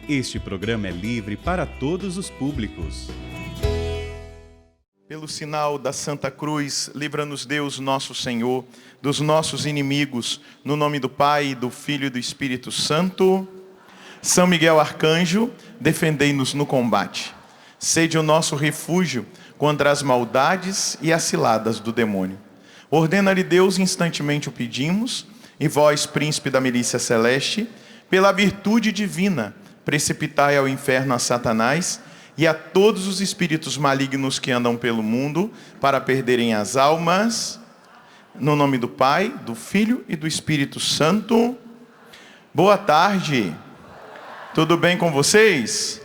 Este programa é livre para todos os públicos. Pelo sinal da Santa Cruz, livra-nos Deus, nosso Senhor, dos nossos inimigos, no nome do Pai, do Filho e do Espírito Santo. São Miguel Arcanjo, defendei-nos no combate. Sede o nosso refúgio contra as maldades e as ciladas do demônio. Ordena-lhe Deus, instantemente o pedimos, e vós, príncipe da milícia celeste, pela virtude divina, precipitai ao inferno a Satanás e a todos os espíritos malignos que andam pelo mundo, para perderem as almas, no nome do Pai, do Filho e do Espírito Santo. Boa tarde. Tudo bem com vocês?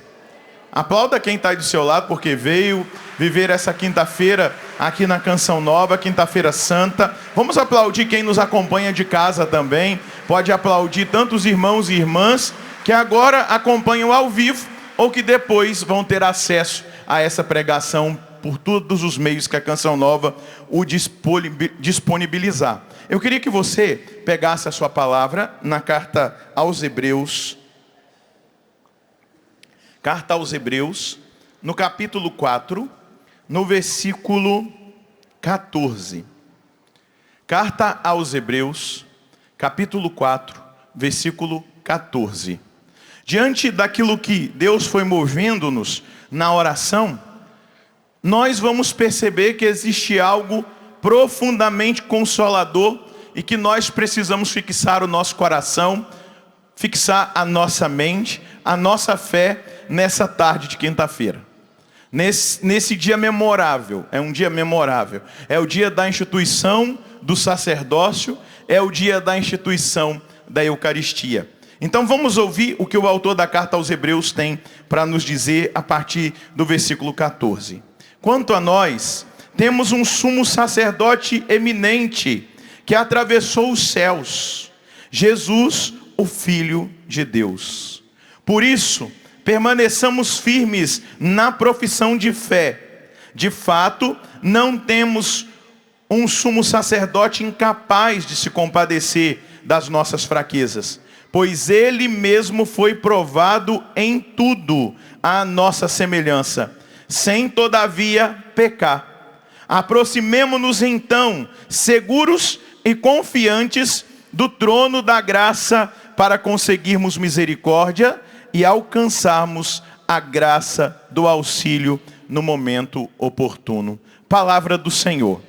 Aplauda quem está aí do seu lado, porque veio viver essa quinta-feira aqui na Canção Nova, quinta-feira santa. Vamos aplaudir quem nos acompanha de casa também. Pode aplaudir tantos irmãos e irmãs que agora acompanham ao vivo ou que depois vão ter acesso a essa pregação por todos os meios que a Canção Nova o disponibilizar. Eu queria que você pegasse a sua palavra na carta aos Hebreus. Carta aos Hebreus, no capítulo 4, no versículo 14. Carta aos Hebreus, capítulo 4, versículo 14. Diante daquilo que Deus foi movendo-nos na oração, nós vamos perceber que existe algo profundamente consolador e que nós precisamos fixar o nosso coração, fixar a nossa mente, a nossa fé nessa tarde de quinta-feira. Nesse dia memorável, é um dia memorável, é o dia da instituição do sacerdócio, é o dia da instituição da Eucaristia. Então vamos ouvir o que o autor da carta aos Hebreus tem para nos dizer a partir do versículo 14. Quanto a nós, temos um sumo sacerdote eminente que atravessou os céus, Jesus, o Filho de Deus. Por isso, permaneçamos firmes na profissão de fé. De fato, não temos um sumo sacerdote incapaz de se compadecer das nossas fraquezas, pois ele mesmo foi provado em tudo à nossa semelhança, sem todavia pecar. Aproximemo-nos então, seguros e confiantes do trono da graça, para conseguirmos misericórdia e alcançarmos a graça do auxílio no momento oportuno. Palavra do Senhor.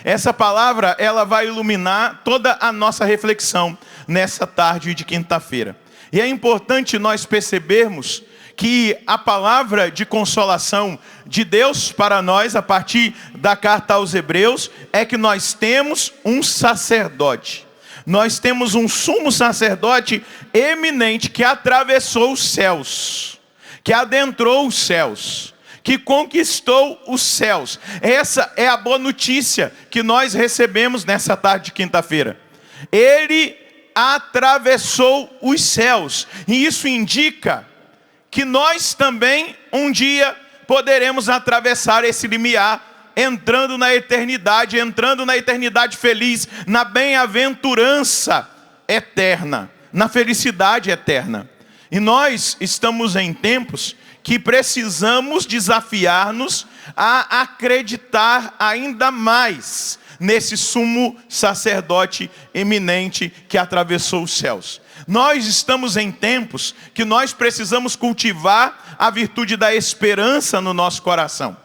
Essa palavra, ela vai iluminar toda a nossa reflexão nessa tarde de quinta-feira. E é importante nós percebermos que a palavra de consolação de Deus para nós, a partir da carta aos Hebreus, é que nós temos um sacerdote. Nós temos um sumo sacerdote eminente que atravessou os céus, que adentrou os céus, que conquistou os céus. Essa é a boa notícia que nós recebemos nessa tarde de quinta-feira. Ele atravessou os céus, e isso indica que nós também um dia poderemos atravessar esse limiar, entrando na eternidade feliz, na bem-aventurança eterna, na felicidade eterna. E nós estamos em tempos que precisamos desafiar-nos a acreditar ainda mais nesse sumo sacerdote eminente que atravessou os céus. Nós estamos em tempos que nós precisamos cultivar a virtude da esperança no nosso coração.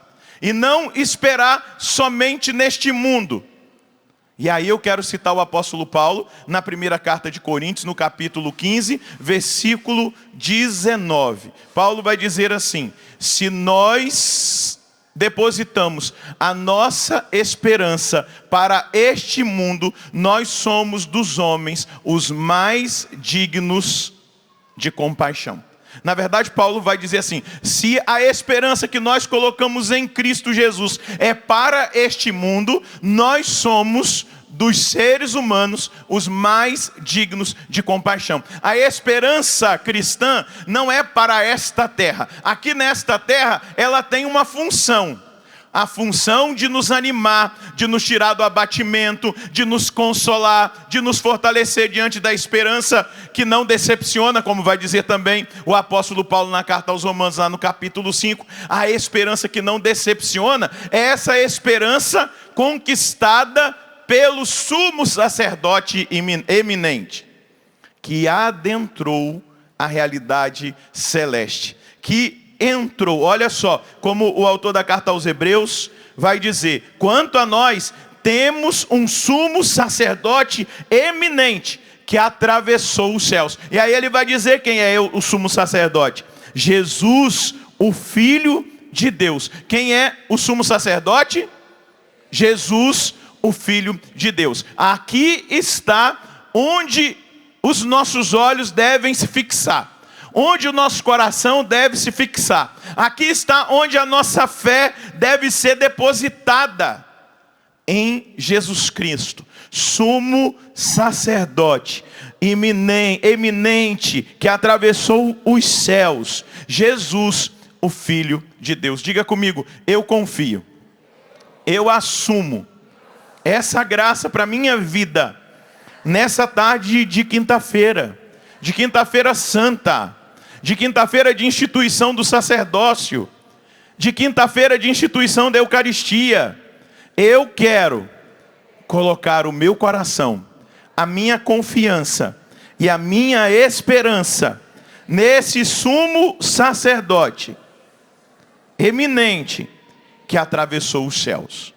E não esperar somente neste mundo. E aí eu quero citar o apóstolo Paulo, na primeira carta de Coríntios, no capítulo 15, versículo 19. Paulo vai dizer assim: se nós depositamos a nossa esperança para este mundo, nós somos dos homens os mais dignos de compaixão. Na verdade, Paulo vai dizer assim: se a esperança que nós colocamos em Cristo Jesus é para este mundo, nós somos dos seres humanos os mais dignos de compaixão. A esperança cristã não é para esta terra. Aqui nesta terra, ela tem uma função. a função de nos animar, de nos tirar do abatimento, de nos consolar, de nos fortalecer diante da esperança que não decepciona, como vai dizer também o apóstolo Paulo na carta aos Romanos, lá no capítulo 5. A esperança que não decepciona é essa esperança conquistada pelo sumo sacerdote eminente, que adentrou a realidade celeste, que entrou, olha só, como o autor da carta aos Hebreus vai dizer: quanto a nós, temos um sumo sacerdote eminente, que atravessou os céus. E aí ele vai dizer quem é o sumo sacerdote: Jesus, o Filho de Deus. Quem é o sumo sacerdote? Jesus, o Filho de Deus. Aqui está onde os nossos olhos devem se fixar, onde o nosso coração deve se fixar. Aqui está onde a nossa fé deve ser depositada, em Jesus Cristo, sumo sacerdote, eminente, que atravessou os céus. Jesus, o Filho de Deus. Diga comigo: eu confio, eu assumo essa graça para a minha vida, nessa tarde de quinta-feira santa, de quinta-feira de instituição do sacerdócio, de quinta-feira de instituição da Eucaristia. Eu quero colocar o meu coração, a minha confiança e a minha esperança nesse sumo sacerdote eminente que atravessou os céus.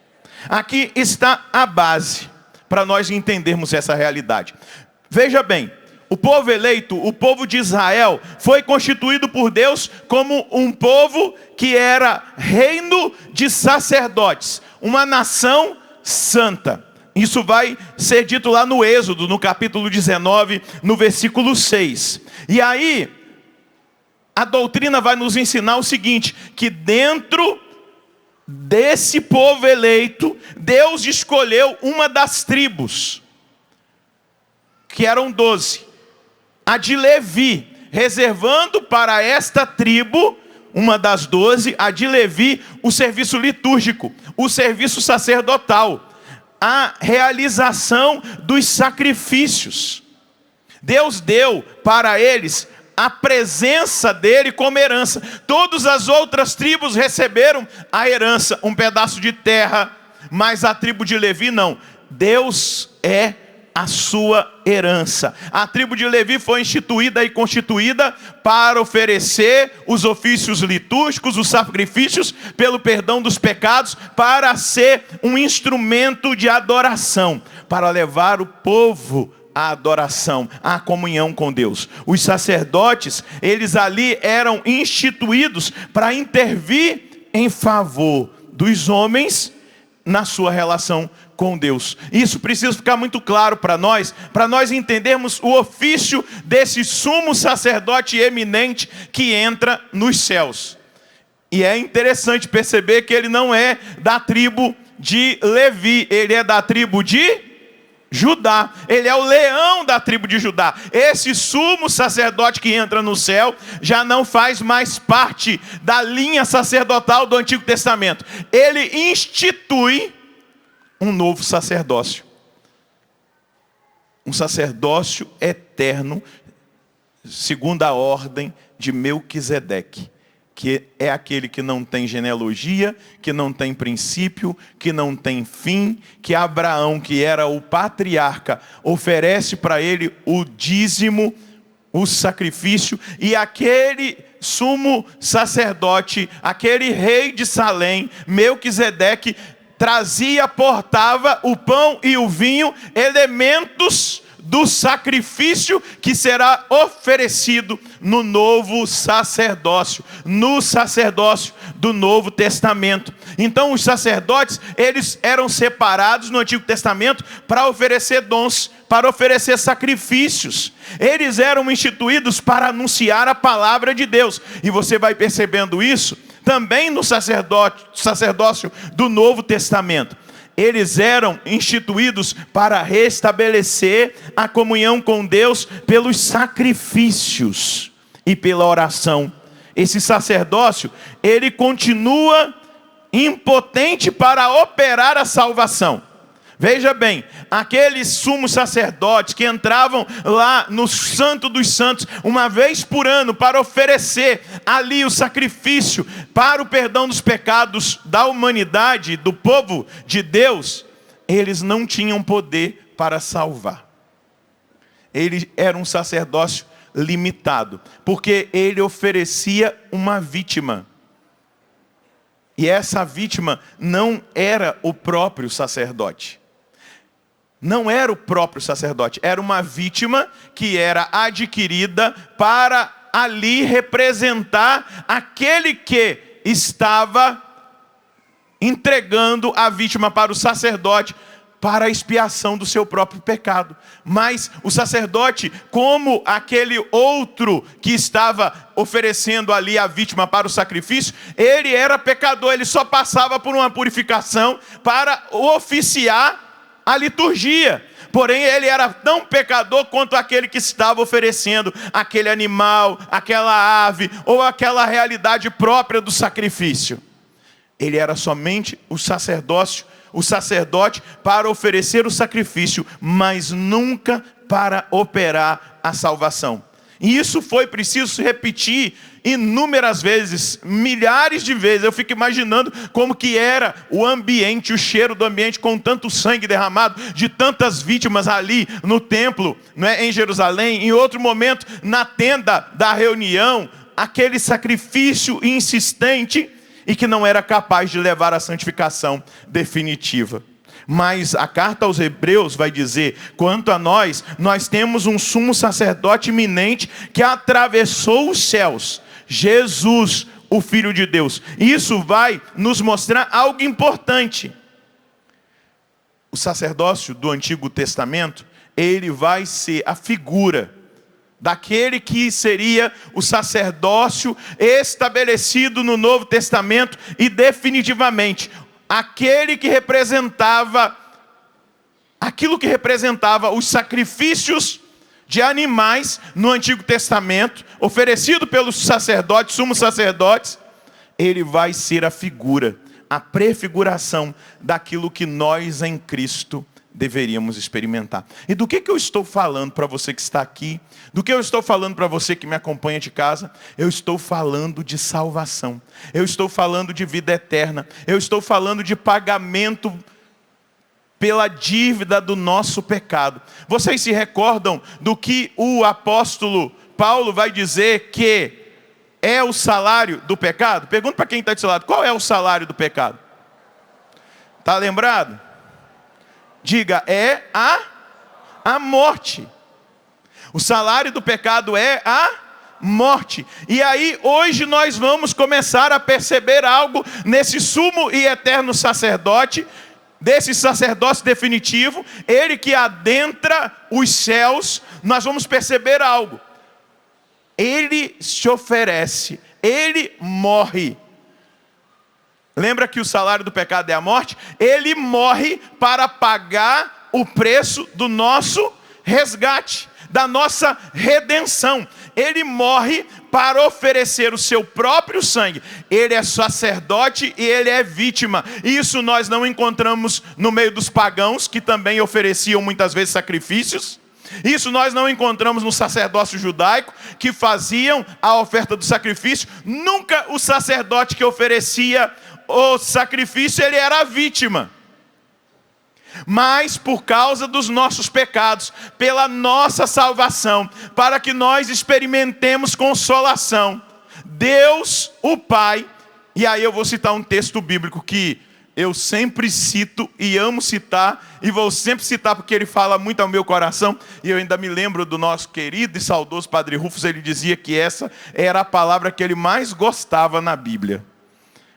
Aqui está a base para nós entendermos essa realidade. Veja bem, o povo eleito, o povo de Israel, foi constituído por Deus como um povo que era reino de sacerdotes, uma nação santa. Isso vai ser dito lá no Êxodo, no capítulo 19, no versículo 6. E aí, a doutrina vai nos ensinar o seguinte: que dentro desse povo eleito, Deus escolheu uma das tribos, que eram 12, a de Levi, reservando para esta tribo, uma das 12, a de Levi, o serviço litúrgico, o serviço sacerdotal, a realização dos sacrifícios. Deus deu para eles a presença dele como herança. Todas as outras tribos receberam a herança, um pedaço de terra, mas a tribo de Levi não. Deus é a sua herança. A tribo de Levi foi instituída e constituída para oferecer os ofícios litúrgicos, os sacrifícios pelo perdão dos pecados, para ser um instrumento de adoração, para levar o povo à adoração, à comunhão com Deus. Os sacerdotes, eles ali eram instituídos para intervir em favor dos homens na sua relação com Deus. Isso precisa ficar muito claro para nós entendermos o ofício desse sumo sacerdote eminente que entra nos céus. E é interessante perceber que ele não é da tribo de Levi, ele é da tribo de Judá. Ele é o leão da tribo de Judá. Esse sumo sacerdote que entra no céu já não faz mais parte da linha sacerdotal do Antigo Testamento. Ele institui um novo sacerdócio, um sacerdócio eterno, segundo a ordem de Melquisedeque, que é aquele que não tem genealogia, que não tem princípio, que não tem fim, que Abraão, que era o patriarca, oferece para ele o dízimo, o sacrifício, e aquele sumo sacerdote, aquele rei de Salém, Melquisedeque, portava o pão e o vinho, elementos do sacrifício que será oferecido no novo sacerdócio, no sacerdócio do Novo Testamento. Então os sacerdotes, eles eram separados no Antigo Testamento para oferecer dons, para oferecer sacrifícios. Eles eram instituídos para anunciar a palavra de Deus. E você vai percebendo isso também no sacerdócio do Novo Testamento. Eles eram instituídos para restabelecer a comunhão com Deus pelos sacrifícios e pela oração. Esse sacerdócio, ele continua impotente para operar a salvação. Veja bem, aqueles sumos sacerdotes que entravam lá no Santo dos Santos uma vez por ano para oferecer ali o sacrifício para o perdão dos pecados da humanidade, do povo de Deus, eles não tinham poder para salvar. Ele era um sacerdócio limitado, porque ele oferecia uma vítima. E essa vítima não era o próprio sacerdote. Não era o próprio sacerdote, era uma vítima que era adquirida para ali representar aquele que estava entregando a vítima para o sacerdote para a expiação do seu próprio pecado. Mas o sacerdote, como aquele outro que estava oferecendo ali a vítima para o sacrifício, ele era pecador, ele só passava por uma purificação para oficiar a liturgia. Porém, ele era tão pecador quanto aquele que estava oferecendo aquele animal, aquela ave ou aquela realidade própria do sacrifício. Ele era somente o sacerdote para oferecer o sacrifício, mas nunca para operar a salvação. E isso foi preciso se repetir inúmeras vezes, milhares de vezes. Eu fico imaginando como que era o ambiente, o cheiro do ambiente com tanto sangue derramado, de tantas vítimas ali no templo, em Jerusalém. Em outro momento, na tenda da reunião, aquele sacrifício insistente e que não era capaz de levar à santificação definitiva. Mas a carta aos Hebreus vai dizer: quanto a nós temos um sumo sacerdote iminente que atravessou os céus, Jesus, o Filho de Deus. Isso vai nos mostrar algo importante. O sacerdócio do Antigo Testamento, ele vai ser a figura daquele que seria o sacerdócio estabelecido no Novo Testamento e definitivamente aquele que representava aquilo que representava os sacrifícios de animais no Antigo Testamento, oferecido pelos sacerdotes, sumos sacerdotes. Ele vai ser a figura, a prefiguração daquilo que nós em Cristo deveríamos experimentar. E do que eu estou falando para você que está aqui? Do que eu estou falando para você que me acompanha de casa? Eu estou falando de salvação. Eu estou falando de vida eterna. Eu estou falando de pagamento pela dívida do nosso pecado. Vocês se recordam do que o apóstolo Paulo vai dizer que é o salário do pecado? Pergunta para quem está do seu lado: qual é o salário do pecado? Está lembrado? Diga: é a morte. O salário do pecado é a morte. E aí hoje nós vamos começar a perceber algo nesse sumo e eterno sacerdote, desse sacerdócio definitivo, ele que adentra os céus. Nós vamos perceber algo. Ele se oferece, ele morre. Lembra que o salário do pecado é a morte? Ele morre para pagar o preço do nosso resgate, da nossa redenção. Ele morre para oferecer o seu próprio sangue. Ele é sacerdote e ele é vítima. Isso nós não encontramos no meio dos pagãos, que também ofereciam muitas vezes sacrifícios. Isso nós não encontramos no sacerdócio judaico, que faziam a oferta do sacrifício. Nunca o sacerdote que oferecia o sacrifício, ele era a vítima. Mas por causa dos nossos pecados, pela nossa salvação, para que nós experimentemos consolação, Deus, o Pai, e aí eu vou citar um texto bíblico que eu sempre cito e amo citar, e vou sempre citar porque ele fala muito ao meu coração, e eu ainda me lembro do nosso querido e saudoso Padre Rufus. Ele dizia que essa era a palavra que ele mais gostava na Bíblia.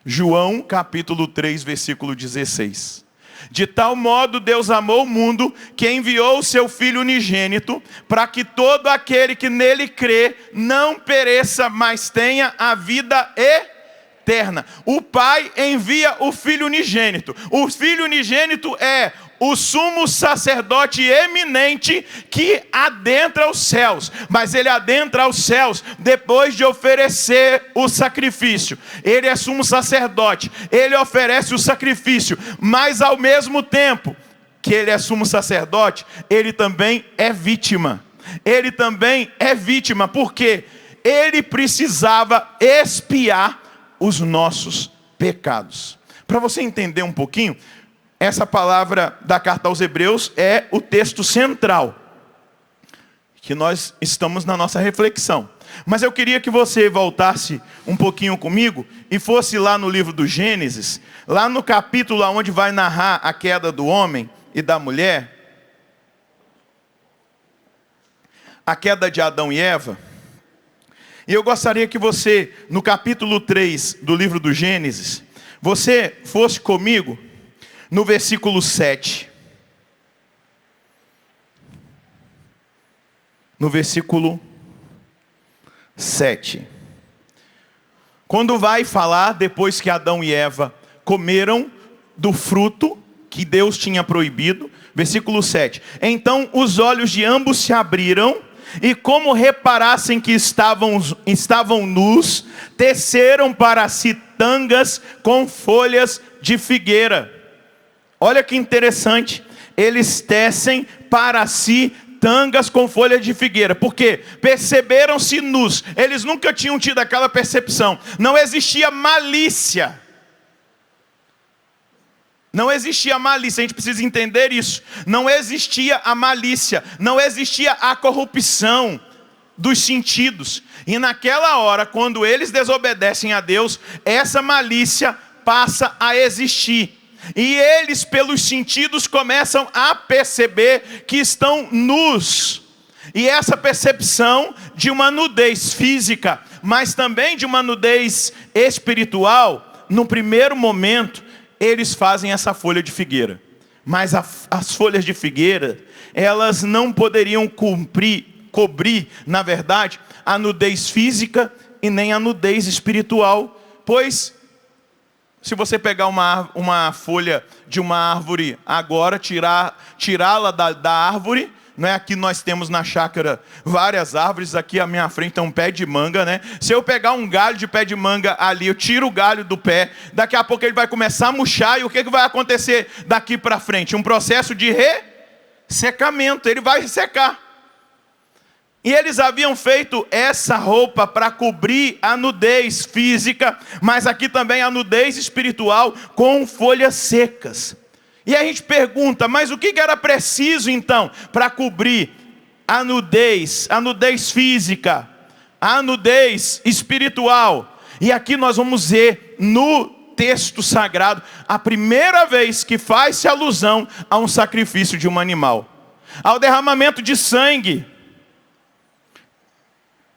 João capítulo 3, versículo 16. De tal modo Deus amou o mundo, que enviou o seu Filho unigênito, para que todo aquele que nele crê não pereça, mas tenha a vida eterna. O Pai envia o Filho unigênito. O Filho unigênito é o sumo sacerdote eminente que adentra os céus. Mas ele adentra os céus depois de oferecer o sacrifício. Ele é sumo sacerdote, ele oferece o sacrifício, mas ao mesmo tempo que ele é sumo sacerdote, ele também é vítima. Ele também é vítima, porque ele precisava expiar os nossos pecados. Para você entender um pouquinho, essa palavra da carta aos Hebreus é o texto central que nós estamos na nossa reflexão. Mas eu queria que você voltasse um pouquinho comigo e fosse lá no livro do Gênesis, lá no capítulo onde vai narrar a queda do homem e da mulher, a queda de Adão e Eva. E eu gostaria que você, no capítulo 3 do livro do Gênesis, você fosse comigo no versículo 7. No versículo 7. Quando vai falar, depois que Adão e Eva comeram do fruto que Deus tinha proibido, versículo 7. Então os olhos de ambos se abriram, e como reparassem que estavam nus, teceram para si tangas com folhas de figueira. Olha que interessante, eles tecem para si tangas com folha de figueira, porque perceberam-se nus. Eles nunca tinham tido aquela percepção, não existia malícia. Não existia malícia, a gente precisa entender isso. Não existia a malícia, não existia a corrupção dos sentidos. E naquela hora, quando eles desobedecem a Deus, essa malícia passa a existir. E eles, pelos sentidos, começam a perceber que estão nus. E essa percepção de uma nudez física, mas também de uma nudez espiritual, no primeiro momento, eles fazem essa folha de figueira. Mas as folhas de figueira, elas não poderiam cobrir, na verdade, a nudez física e nem a nudez espiritual. Pois, se você pegar uma folha de uma árvore agora, tirá-la da árvore, né? Aqui nós temos na chácara várias árvores, aqui à minha frente tem um pé de manga, né? Se eu pegar um galho de pé de manga ali, eu tiro o galho do pé, daqui a pouco ele vai começar a murchar, e o que vai acontecer daqui para frente? Um processo de ressecamento, ele vai ressecar. E eles haviam feito essa roupa para cobrir a nudez física, mas aqui também a nudez espiritual com folhas secas. E a gente pergunta, mas o que era preciso então para cobrir a nudez física, a nudez espiritual? E aqui nós vamos ver no texto sagrado a primeira vez que faz-se alusão a um sacrifício de um animal, ao derramamento de sangue.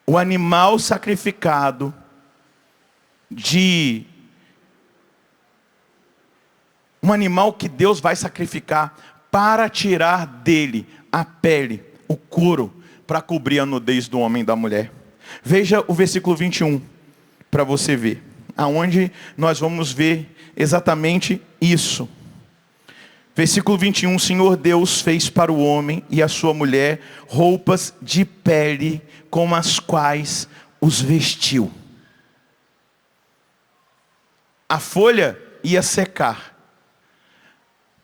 O animal sacrificado um animal que Deus vai sacrificar para tirar dele a pele, o couro, para cobrir a nudez do homem e da mulher. Veja o versículo 21, para você ver, aonde nós vamos ver exatamente isso. Versículo 21, o Senhor Deus fez para o homem e a sua mulher roupas de pele com as quais os vestiu. A folha ia secar.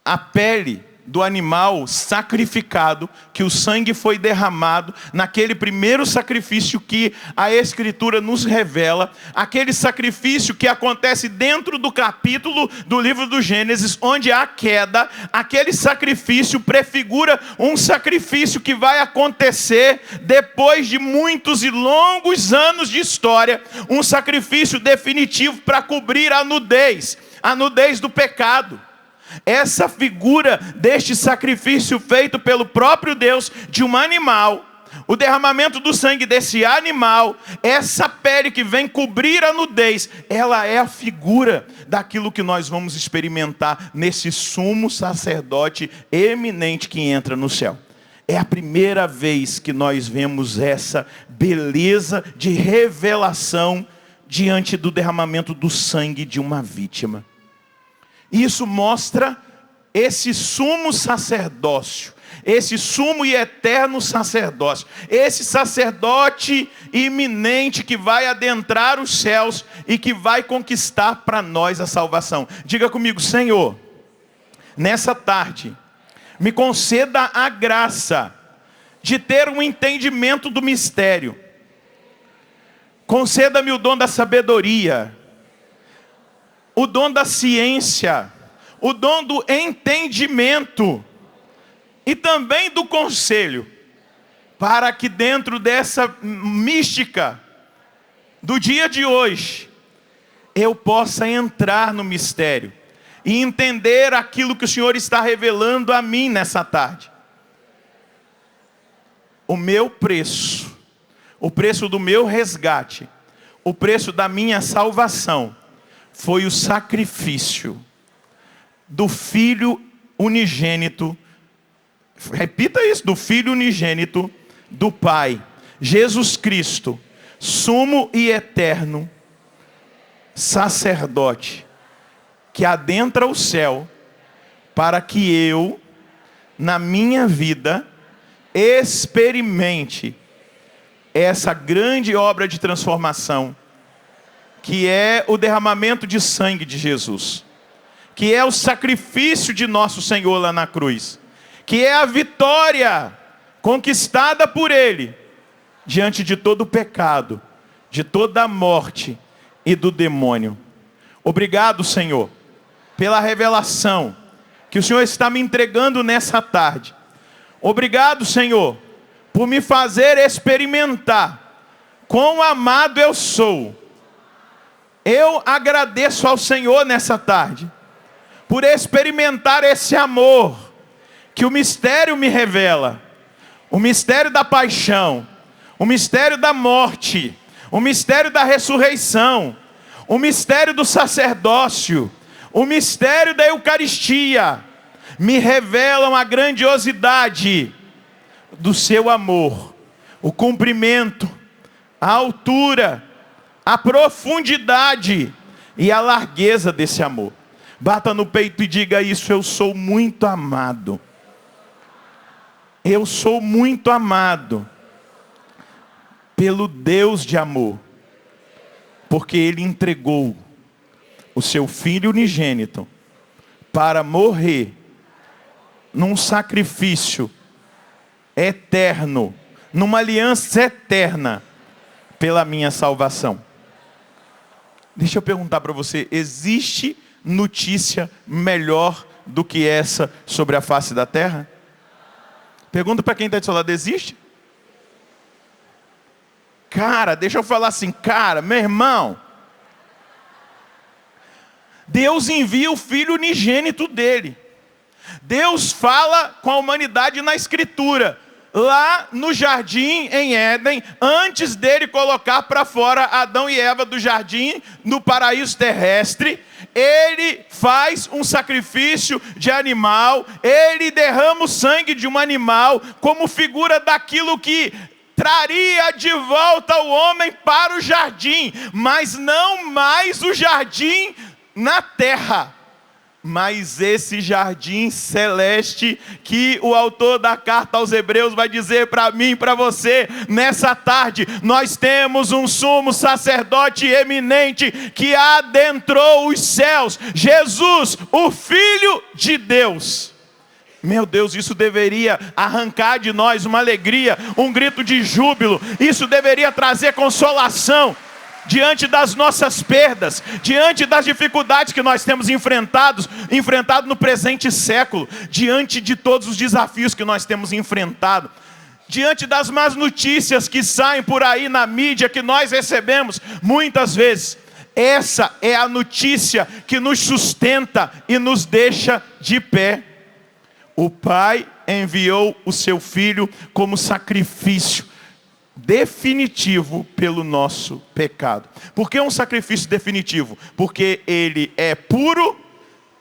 A pele do animal sacrificado, que o sangue foi derramado naquele primeiro sacrifício que a Escritura nos revela, aquele sacrifício que acontece dentro do capítulo do livro do Gênesis, onde há queda, aquele sacrifício prefigura um sacrifício que vai acontecer depois de muitos e longos anos de história, um sacrifício definitivo para cobrir a nudez do pecado. Essa figura deste sacrifício feito pelo próprio Deus de um animal, o derramamento do sangue desse animal, essa pele que vem cobrir a nudez, ela é a figura daquilo que nós vamos experimentar nesse sumo sacerdote eminente que entra no céu. É a primeira vez que nós vemos essa beleza de revelação diante do derramamento do sangue de uma vítima. Isso mostra esse sumo sacerdócio, esse sumo e eterno sacerdócio, esse sacerdote iminente que vai adentrar os céus e que vai conquistar para nós a salvação. Diga comigo: Senhor, nessa tarde, me conceda a graça de ter um entendimento do mistério. Conceda-me o dom da sabedoria, o dom da ciência, o dom do entendimento e também do conselho, para que dentro dessa mística do dia de hoje, eu possa entrar no mistério e entender aquilo que o Senhor está revelando a mim nessa tarde. O meu preço, o preço do meu resgate, o preço da minha salvação, foi o sacrifício do Filho unigênito. Repita isso: do Filho unigênito do Pai, Jesus Cristo, sumo e eterno sacerdote, que adentra o céu, para que eu, na minha vida, experimente essa grande obra de transformação, que é o derramamento de sangue de Jesus, que é o sacrifício de nosso Senhor lá na cruz, que é a vitória conquistada por Ele, diante de todo o pecado, de toda a morte e do demônio. Obrigado, Senhor, pela revelação que o Senhor está me entregando nessa tarde. Obrigado, Senhor, por me fazer experimentar quão amado eu sou. Eu agradeço ao Senhor nessa tarde, por experimentar esse amor que o mistério me revela. O mistério da paixão, o mistério da morte, o mistério da ressurreição, o mistério do sacerdócio, o mistério da Eucaristia, me revelam a grandiosidade do seu amor, o comprimento, a altura, a profundidade e a largueza desse amor. Bata no peito e diga isso: eu sou muito amado. Eu sou muito amado pelo Deus de amor, porque Ele entregou o seu Filho unigênito para morrer num sacrifício eterno, numa aliança eterna, pela minha salvação. Deixa eu perguntar para você: existe notícia melhor do que essa sobre a face da terra? Pergunta para quem está do seu lado: existe? Cara, deixa eu falar assim, cara, meu irmão, Deus envia o Filho unigênito dele. Deus fala com a humanidade na Escritura, lá no jardim em Éden, antes dele colocar para fora Adão e Eva do jardim, no paraíso terrestre. Ele faz um sacrifício de animal, ele derrama o sangue de um animal, como figura daquilo que traria de volta o homem para o jardim, mas não mais o jardim na terra, mas esse jardim celeste que o autor da carta aos Hebreus vai dizer para mim e para você nessa tarde: nós temos um sumo sacerdote eminente que adentrou os céus, Jesus, o Filho de Deus. Meu Deus, isso deveria arrancar de nós uma alegria, um grito de júbilo. Isso deveria trazer consolação diante das nossas perdas, diante das dificuldades que nós temos enfrentado no presente século, diante de todos os desafios que nós temos enfrentado, diante das más notícias que saem por aí na mídia, que nós recebemos muitas vezes. Essa é a notícia que nos sustenta e nos deixa de pé. O Pai enviou o seu Filho como sacrifício definitivo pelo nosso pecado. Por que um sacrifício definitivo? Porque ele é puro,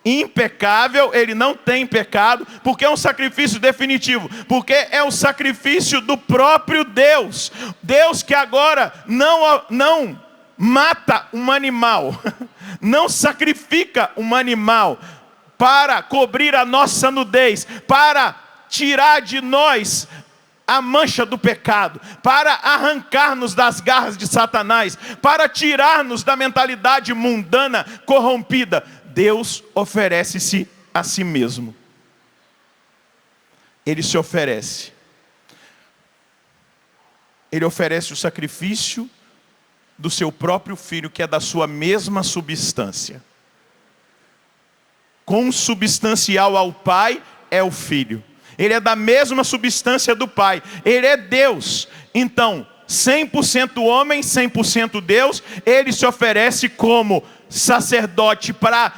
impecável, ele não tem pecado. Porque é um sacrifício definitivo? Porque é o sacrifício do próprio Deus. Deus que agora não mata um animal, não sacrifica um animal para cobrir a nossa nudez, para tirar de nós a mancha do pecado, para arrancar-nos das garras de Satanás, para tirar-nos da mentalidade mundana, corrompida. Deus oferece-se a si mesmo. Ele se oferece. Ele oferece o sacrifício do seu próprio filho, que é da sua mesma substância. Consubstancial ao Pai é o Filho. Ele é da mesma substância do Pai. Ele é Deus. Então, 100% homem, 100% Deus. Ele se oferece como sacerdote para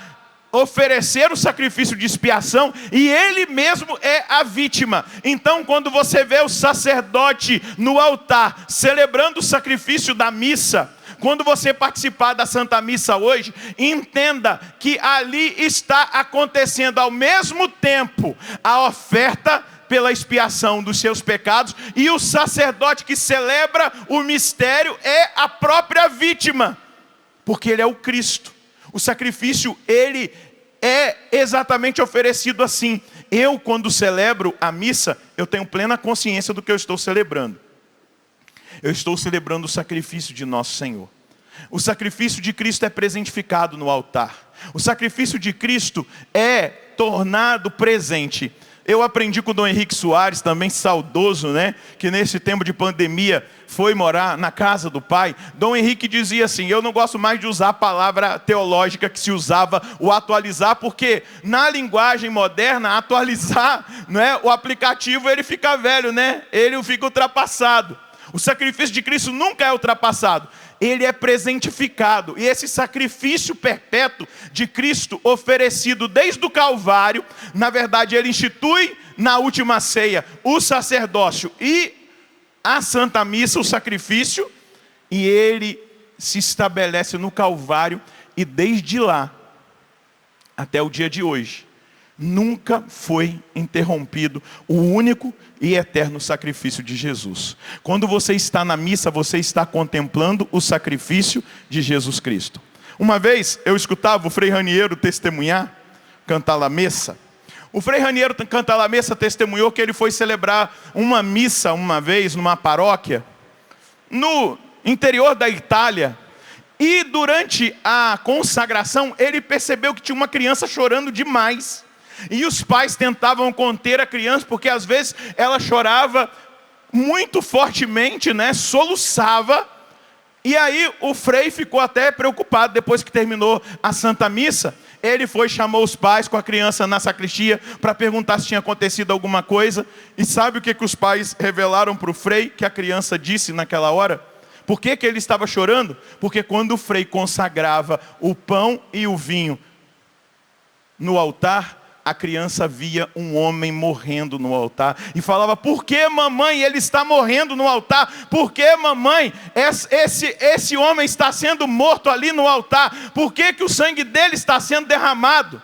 oferecer o sacrifício de expiação. E Ele mesmo é a vítima. Então, quando você vê o sacerdote no altar, celebrando o sacrifício da missa, quando você participar da Santa Missa hoje, entenda que ali está acontecendo ao mesmo tempo a oferta pela expiação dos seus pecados, e o sacerdote que celebra o mistério é a própria vítima, porque ele é o Cristo. O sacrifício, ele é exatamente oferecido assim. Eu, quando celebro a missa, eu tenho plena consciência do que eu estou celebrando. Eu estou celebrando o sacrifício de nosso Senhor. O sacrifício de Cristo é presentificado no altar. O sacrifício de Cristo é tornado presente. Eu aprendi com o Dom Henrique Soares, também saudoso, né? Que nesse tempo de pandemia foi morar na casa do Pai. Dom Henrique dizia assim: eu não gosto mais de usar a palavra teológica que se usava, o atualizar, porque na linguagem moderna, atualizar, né, o aplicativo ele fica velho, né? Ele fica ultrapassado. O sacrifício de Cristo nunca é ultrapassado. Ele é presentificado. E esse sacrifício perpétuo de Cristo, oferecido desde o Calvário, na verdade ele institui na última ceia o sacerdócio e a Santa Missa, o sacrifício, e ele se estabelece no Calvário, e desde lá até o dia de hoje nunca foi interrompido o único e eterno sacrifício de Jesus. Quando você está na missa, você está contemplando o sacrifício de Jesus Cristo. Uma vez eu escutava o Frei Raniero testemunhar, cantar la missa. O Frei Raniero cantar la missa testemunhou que ele foi celebrar uma missa uma vez numa paróquia no interior da Itália. E durante a consagração ele percebeu que tinha uma criança chorando demais. E os pais tentavam conter a criança, porque às vezes ela chorava muito fortemente, né? Soluçava. E aí o Frei ficou até preocupado. Depois que terminou a Santa Missa, ele foi, chamou os pais com a criança na sacristia para perguntar se tinha acontecido alguma coisa. E sabe o que os pais revelaram para o Frei, que a criança disse naquela hora? Por que ele estava chorando? Porque quando o Frei consagrava o pão e o vinho no altar, a criança via um homem morrendo no altar e falava: por que, mamãe, ele está morrendo no altar? Por que, mamãe, esse homem está sendo morto ali no altar? Por que o sangue dele está sendo derramado?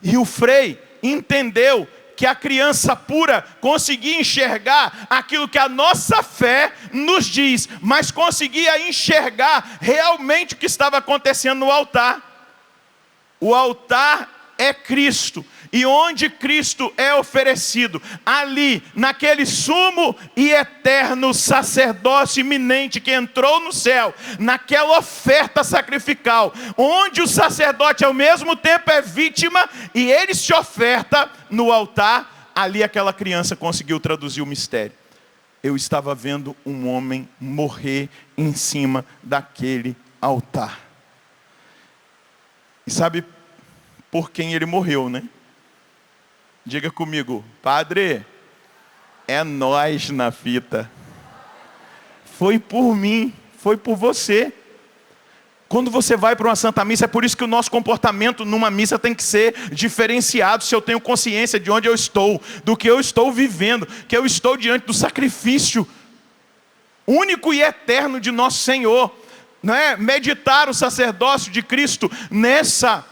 E o Frei entendeu que a criança pura conseguia enxergar aquilo que a nossa fé nos diz, mas conseguia enxergar realmente o que estava acontecendo no altar. O altar é Cristo, e onde Cristo é oferecido, ali, naquele sumo e eterno sacerdócio iminente que entrou no céu, naquela oferta sacrificial, onde o sacerdote ao mesmo tempo é vítima e ele se oferta no altar, ali aquela criança conseguiu traduzir o mistério. Eu estava vendo um homem morrer em cima daquele altar. E sabe por quem ele morreu, né? Diga comigo: Padre, é nós na fita. Foi por mim, foi por você. Quando você vai para uma Santa Missa, é por isso que o nosso comportamento numa missa tem que ser diferenciado. Se eu tenho consciência de onde eu estou, do que eu estou vivendo, que eu estou diante do sacrifício único e eterno de nosso Senhor, não é? Meditar o sacerdócio de Cristo nessa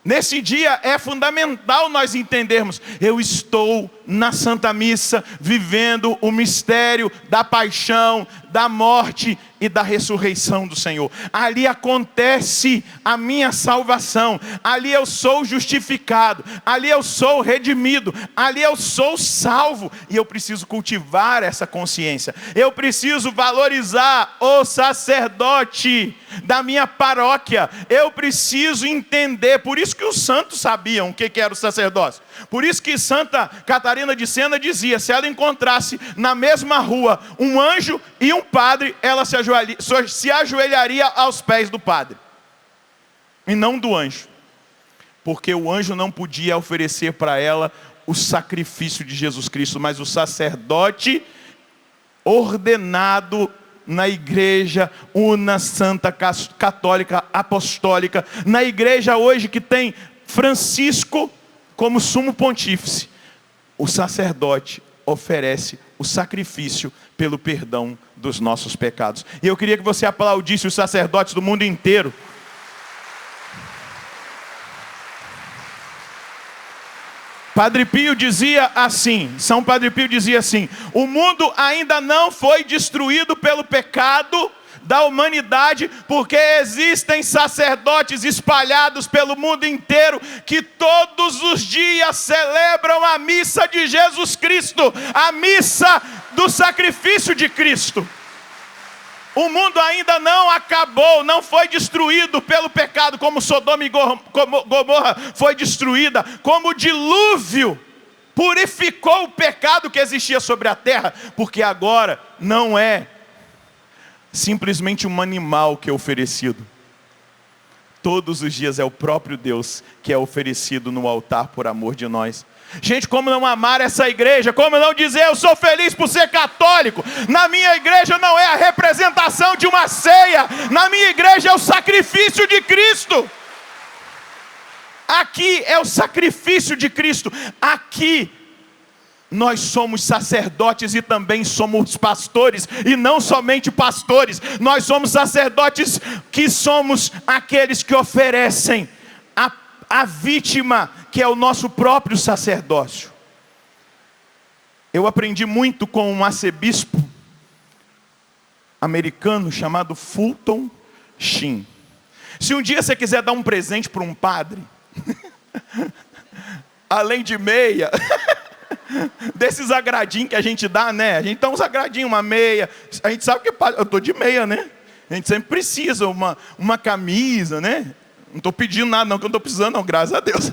Nesse dia é fundamental nós entendermos: eu estou na Santa Missa vivendo o mistério da paixão, da morte e da ressurreição do Senhor. Ali acontece a minha salvação, ali eu sou justificado, ali eu sou redimido, ali eu sou salvo. E eu preciso cultivar essa consciência, eu preciso valorizar o sacerdote da minha paróquia, eu preciso entender. Por isso que os santos sabiam o que era o sacerdócio. Por isso que Santa Catarina de Sena dizia: se ela encontrasse na mesma rua um anjo e um padre, ela se ajoelharia aos pés do padre, e não do anjo. Porque o anjo não podia oferecer para ela o sacrifício de Jesus Cristo, mas o sacerdote ordenado na igreja una, santa, católica, apostólica, na igreja hoje que tem Francisco como sumo pontífice, o sacerdote oferece o sacrifício pelo perdão dos nossos pecados. E eu queria que você aplaudisse os sacerdotes do mundo inteiro. Padre Pio dizia assim, São Padre Pio dizia assim: o mundo ainda não foi destruído pelo pecado da humanidade, porque existem sacerdotes espalhados pelo mundo inteiro que todos os dias celebram a missa de Jesus Cristo, a missa do sacrifício de Cristo. O mundo ainda não acabou, não foi destruído pelo pecado, como Sodoma e Gomorra foi destruída, como o dilúvio purificou o pecado que existia sobre a terra, porque agora não é simplesmente um animal que é oferecido. Todos os dias é o próprio Deus que é oferecido no altar por amor de nós. Gente, como não amar essa igreja? Como não dizer: eu sou feliz por ser católico? Na minha igreja não é a representação de uma ceia, na minha igreja é o sacrifício de Cristo. Aqui é o sacrifício de Cristo. Aqui nós somos sacerdotes e também somos pastores, e não somente pastores, nós somos sacerdotes que somos aqueles que oferecem a vítima, que é o nosso próprio sacerdócio. Eu aprendi muito com um arcebispo americano chamado Fulton Sheen. Se um dia você quiser dar um presente para um padre, além de meia, desses agradinhos que a gente dá, né? A gente dá uns agradinhos, uma meia. A gente sabe que eu estou de meia, né? A gente sempre precisa uma camisa, né? Não estou pedindo nada não, que eu não estou precisando não, graças a Deus.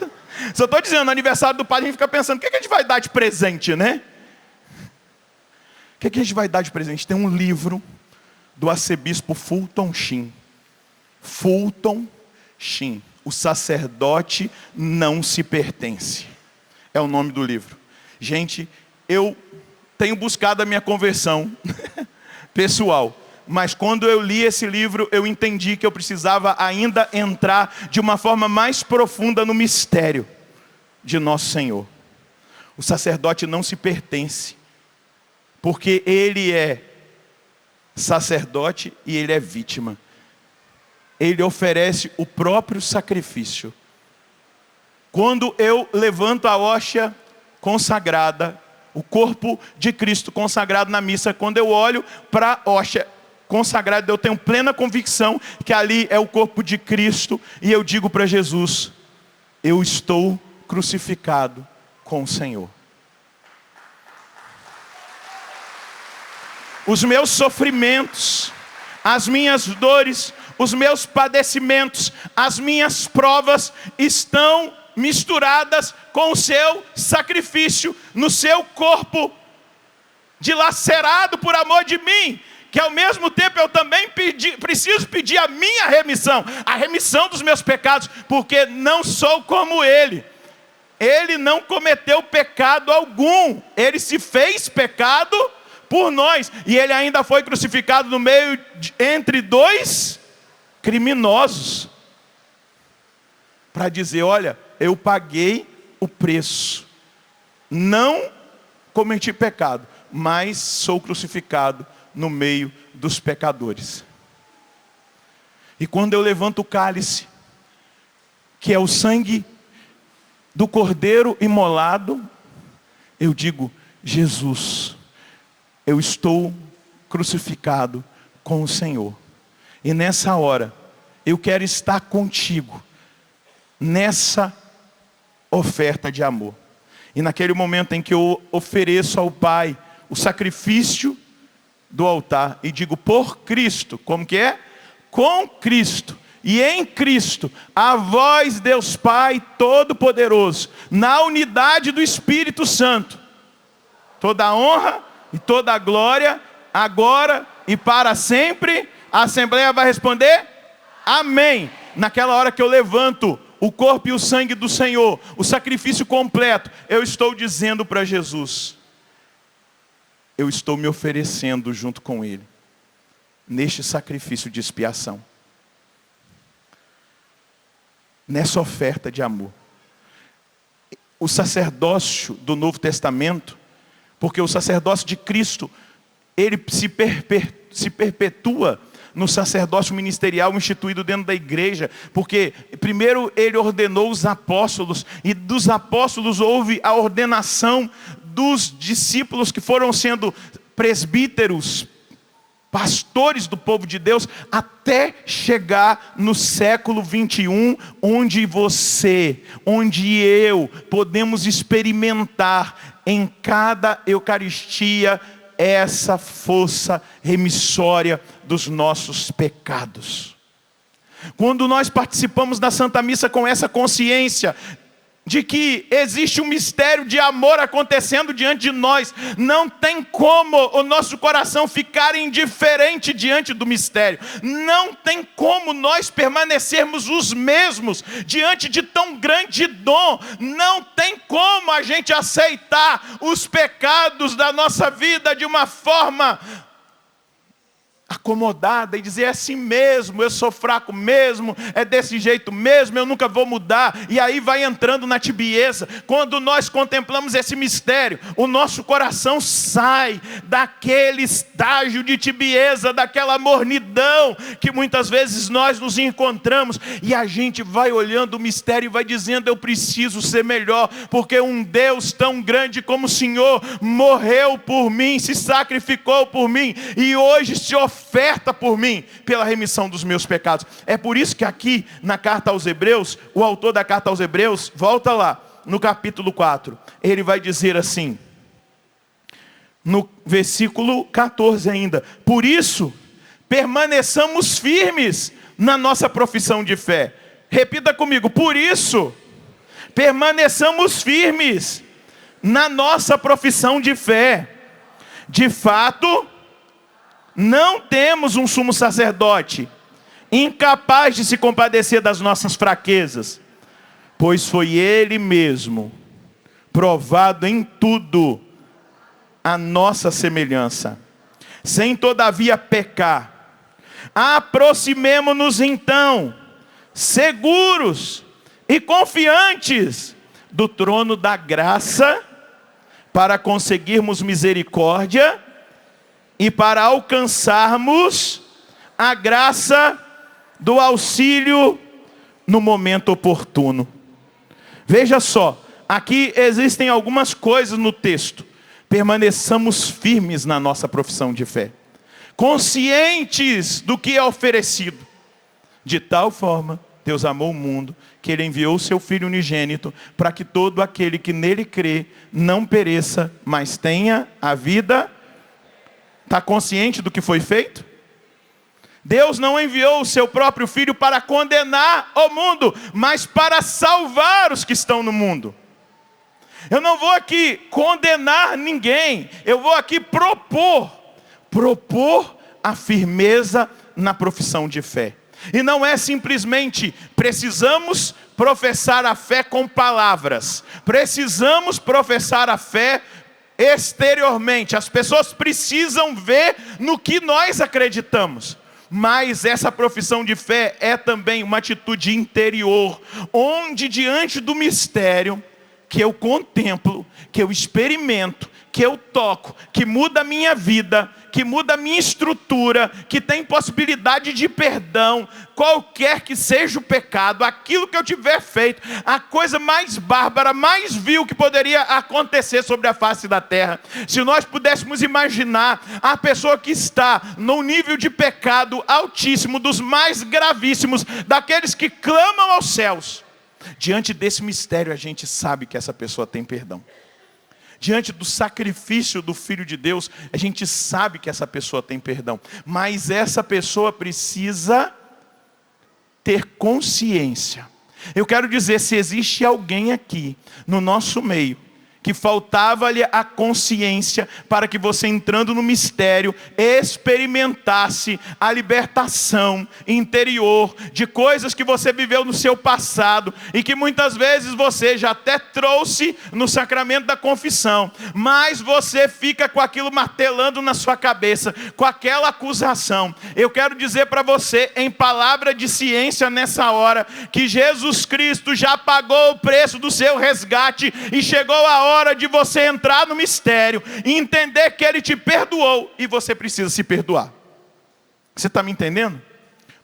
Só estou dizendo, no aniversário do padre a gente fica pensando: o que a gente vai dar de presente, né? O que a gente vai dar de presente? Tem um livro do arcebispo Fulton Sheen. Fulton Sheen, o sacerdote não se pertence. É o nome do livro. Gente, eu tenho buscado a minha conversão pessoal, mas quando eu li esse livro, eu entendi que eu precisava ainda entrar de uma forma mais profunda no mistério de nosso Senhor. O sacerdote não se pertence, porque ele é sacerdote e ele é vítima. Ele oferece o próprio sacrifício. Quando eu levanto a hóstia consagrada, o corpo de Cristo consagrado na missa, quando eu olho para a hóstia consagrada, eu tenho plena convicção que ali é o corpo de Cristo, e eu digo para Jesus: eu estou crucificado com o Senhor. Os meus sofrimentos, as minhas dores, os meus padecimentos, as minhas provas estão misturadas com o seu sacrifício, no seu corpo dilacerado por amor de mim, que ao mesmo tempo eu também preciso pedir a minha remissão, a remissão dos meus pecados, porque não sou como ele. Ele não cometeu pecado algum, ele se fez pecado por nós, e ele ainda foi crucificado no meio entre dois criminosos, para dizer: olha, eu paguei o preço, não cometi pecado, mas sou crucificado no meio dos pecadores. E quando eu levanto o cálice, que é o sangue do Cordeiro imolado, eu digo: Jesus, eu estou crucificado com o Senhor. E nessa hora, eu quero estar contigo, nessa oferta de amor. E naquele momento em que eu ofereço ao Pai o sacrifício do altar, e digo: por Cristo, como que é? Com Cristo e em Cristo, a vós, Deus Pai Todo-Poderoso, na unidade do Espírito Santo, toda a honra e toda a glória, agora e para sempre. A Assembleia vai responder: amém. Naquela hora que eu levanto o corpo e o sangue do Senhor, o sacrifício completo, eu estou dizendo para Jesus: eu estou me oferecendo junto com Ele, neste sacrifício de expiação, nessa oferta de amor. O sacerdócio do Novo Testamento, porque o sacerdócio de Cristo, ele se perpetua no sacerdócio ministerial instituído dentro da igreja, porque primeiro ele ordenou os apóstolos, e dos apóstolos houve a ordenação dos discípulos que foram sendo presbíteros, pastores do povo de Deus, até chegar no século 21, onde você, onde eu, podemos experimentar em cada Eucaristia essa força remissória dos nossos pecados. Quando nós participamos da Santa Missa com essa consciência de que existe um mistério de amor acontecendo diante de nós, não tem como o nosso coração ficar indiferente diante do mistério. Não tem como nós permanecermos os mesmos diante de tão grande dom. Não tem como a gente aceitar os pecados da nossa vida de uma forma acomodada e dizer: é assim mesmo, eu sou fraco mesmo, é desse jeito mesmo, eu nunca vou mudar. E aí vai entrando na tibieza. Quando nós contemplamos esse mistério, o nosso coração sai daquele estágio de tibieza, daquela mornidão que muitas vezes nós nos encontramos, e a gente vai olhando o mistério e vai dizendo: eu preciso ser melhor, porque um Deus tão grande como o Senhor morreu por mim, se sacrificou por mim, e hoje se oferta por mim pela remissão dos meus pecados. É por isso que aqui na carta aos Hebreus, o autor da carta aos Hebreus, volta lá no capítulo 4, ele vai dizer assim, no versículo 14 ainda: por isso permaneçamos firmes na nossa profissão de fé. Repita comigo: por isso permaneçamos firmes na nossa profissão de fé. De fato, não temos um sumo sacerdote incapaz de se compadecer das nossas fraquezas, pois foi Ele mesmo provado em tudo a nossa semelhança, sem todavia pecar. Aproximemo-nos então, seguros e confiantes do trono da graça, para conseguirmos misericórdia e para alcançarmos a graça do auxílio no momento oportuno. Veja só, aqui existem algumas coisas no texto. Permaneçamos firmes na nossa profissão de fé, conscientes do que é oferecido. De tal forma, Deus amou o mundo, que Ele enviou o seu Filho unigênito, para que todo aquele que nele crê não pereça, mas tenha a vida. Está consciente do que foi feito? Deus não enviou o seu próprio Filho para condenar o mundo, mas para salvar os que estão no mundo. Eu não vou aqui condenar ninguém, eu vou aqui propor a firmeza na profissão de fé. E não é simplesmente precisamos professar a fé com palavras, precisamos professar a fé exteriormente, as pessoas precisam ver no que nós acreditamos. Mas essa profissão de fé é também uma atitude interior, onde diante do mistério que eu contemplo, que eu experimento, que eu toco, que muda a minha vida, que muda a minha estrutura, que tem possibilidade de perdão, qualquer que seja o pecado, aquilo que eu tiver feito, a coisa mais bárbara, mais vil que poderia acontecer sobre a face da terra. Se nós pudéssemos imaginar a pessoa que está num nível de pecado altíssimo, dos mais gravíssimos, daqueles que clamam aos céus, diante desse mistério a gente sabe que essa pessoa tem perdão. Diante do sacrifício do Filho de Deus, a gente sabe que essa pessoa tem perdão. Mas essa pessoa precisa ter consciência. Eu quero dizer, se existe alguém aqui no nosso meio que faltava-lhe a consciência para que você, entrando no mistério, experimentasse a libertação interior de coisas que você viveu no seu passado e que muitas vezes você já até trouxe no sacramento da confissão, mas você fica com aquilo martelando na sua cabeça, com aquela acusação. Eu quero dizer para você, em palavra de ciência nessa hora, que Jesus Cristo já pagou o preço do seu resgate e chegou a hora de você entrar no mistério e entender que Ele te perdoou e você precisa se perdoar. Você está me entendendo?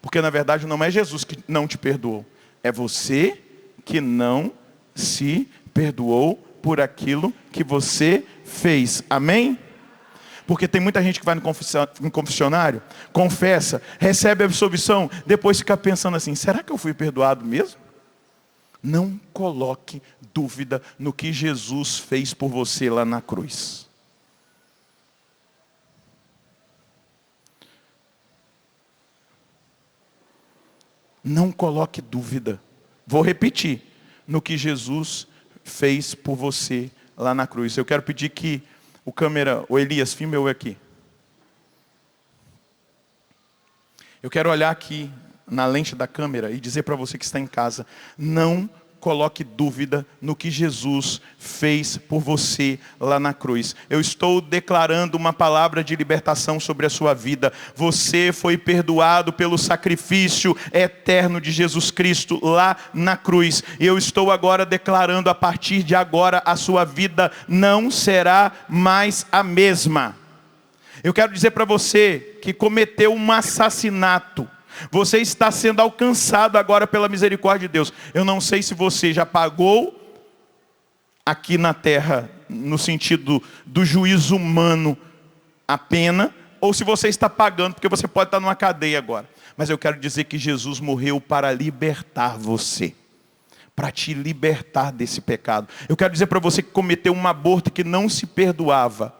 Porque na verdade não é Jesus que não te perdoou, é você que não se perdoou por aquilo que você fez. Amém? Porque tem muita gente que vai no confessionário, confessa, recebe a absolvição, depois fica pensando assim, será que eu fui perdoado mesmo? Não coloque dúvida no que Jesus fez por você lá na cruz. Não coloque dúvida. Vou repetir. No que Jesus fez por você lá na cruz. Eu quero pedir que o Elias, filme eu aqui. Eu quero olhar aqui na lente da câmera e dizer para você que está em casa, não coloque dúvida no que Jesus fez por você lá na cruz. Eu estou declarando uma palavra de libertação sobre a sua vida. Você foi perdoado pelo sacrifício eterno de Jesus Cristo lá na cruz. E eu estou agora declarando, a partir de agora, a sua vida não será mais a mesma. Eu quero dizer para você que cometeu um assassinato. Você está sendo alcançado agora pela misericórdia de Deus. Eu não sei se você já pagou aqui na terra, no sentido do juízo humano, a pena, ou se você está pagando, porque você pode estar numa cadeia agora. Mas eu quero dizer que Jesus morreu para libertar você, para te libertar desse pecado. Eu quero dizer para você que cometeu um aborto que não se perdoava.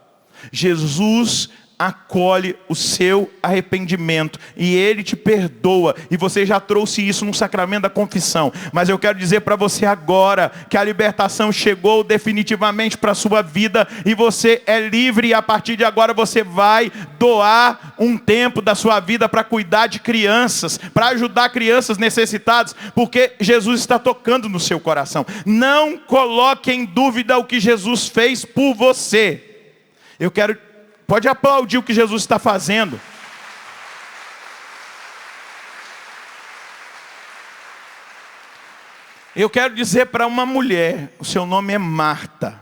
Jesus acolhe o seu arrependimento e Ele te perdoa, e você já trouxe isso no sacramento da confissão. Mas eu quero dizer para você agora que a libertação chegou definitivamente para a sua vida e você é livre, e a partir de agora você vai doar um tempo da sua vida para cuidar de crianças, para ajudar crianças necessitadas, porque Jesus está tocando no seu coração. Não coloque em dúvida o que Jesus fez por você. Pode aplaudir o que Jesus está fazendo. Eu quero dizer para uma mulher, o seu nome é Marta.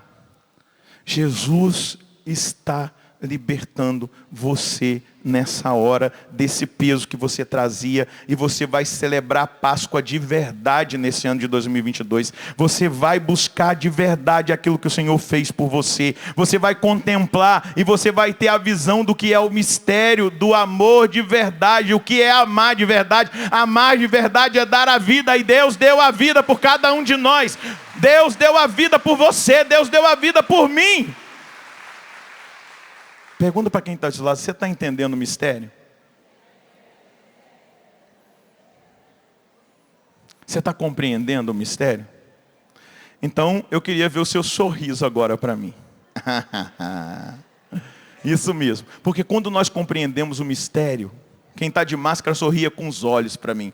Jesus está libertando você nessa hora desse peso que você trazia, e você vai celebrar a Páscoa de verdade nesse ano de 2022. Você vai buscar de verdade aquilo que o Senhor fez por você. Você vai contemplar e você vai ter a visão do que é o mistério do amor de verdade. O que é amar de verdade? Amar de verdade é dar a vida, e Deus deu a vida por cada um de nós. Deus deu a vida por você, Deus deu a vida por mim. Pergunta para quem está do lado, você está entendendo o mistério? Você está compreendendo o mistério? Então, eu queria ver o seu sorriso agora para mim. Isso mesmo. Porque quando nós compreendemos o mistério, quem está de máscara sorria com os olhos para mim.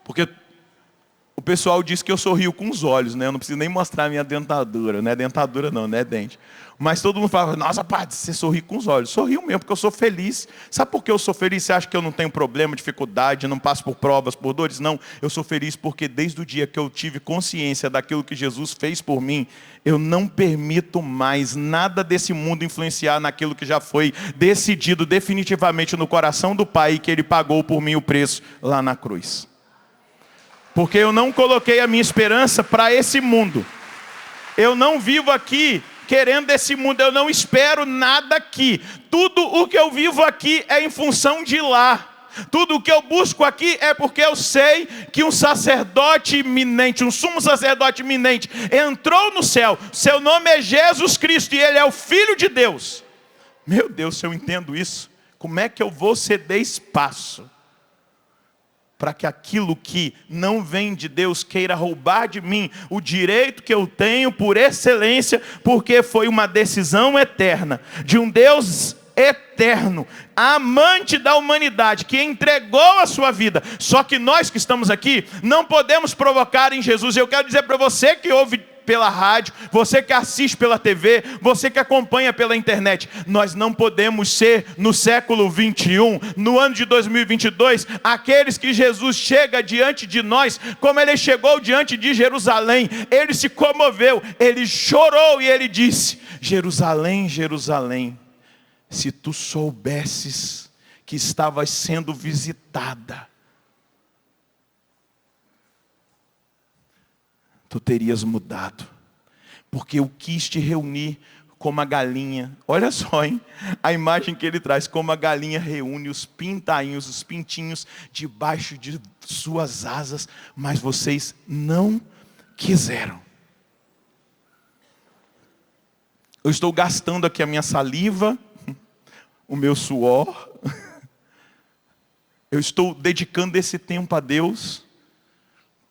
Porque O pessoal diz que eu sorrio com os olhos, né? Eu não preciso nem mostrar a minha dentadura. Não é dentadura não, não é dente. Mas todo mundo fala, nossa, padre, você sorri com os olhos. Sorrio mesmo, porque eu sou feliz. Sabe por que eu sou feliz? Você acha que eu não tenho problema, dificuldade, não passo por provas, por dores? Não, eu sou feliz porque desde o dia que eu tive consciência daquilo que Jesus fez por mim, eu não permito mais nada desse mundo influenciar naquilo que já foi decidido definitivamente no coração do Pai, que Ele pagou por mim o preço lá na cruz. Porque eu não coloquei a minha esperança para esse mundo. Eu não vivo aqui querendo esse mundo, eu não espero nada aqui. Tudo o que eu vivo aqui é em função de lá. Tudo o que eu busco aqui é porque eu sei que um sacerdote iminente, um sumo sacerdote iminente, entrou no céu. Seu nome é Jesus Cristo e Ele é o Filho de Deus. Meu Deus, se eu entendo isso, como é que eu vou ceder espaço para que aquilo que não vem de Deus queira roubar de mim o direito que eu tenho por excelência, porque foi uma decisão eterna de um Deus eterno, amante da humanidade, que entregou a sua vida. Só que nós que estamos aqui não podemos provocar em Jesus. Eu quero dizer para você que ouve pela rádio, você que assiste pela TV, você que acompanha pela internet, nós não podemos ser no século 21, no ano de 2022, aqueles que Jesus chega diante de nós, como Ele chegou diante de Jerusalém. Ele se comoveu, Ele chorou e Ele disse, Jerusalém, Jerusalém, se tu soubesses que estavas sendo visitada, tu terias mudado, porque eu quis te reunir como a galinha. Olha só, hein? A imagem que ele traz, como a galinha reúne os pintainhos, os pintinhos debaixo de suas asas, mas vocês não quiseram. Eu estou gastando aqui a minha saliva, o meu suor, eu estou dedicando esse tempo a Deus,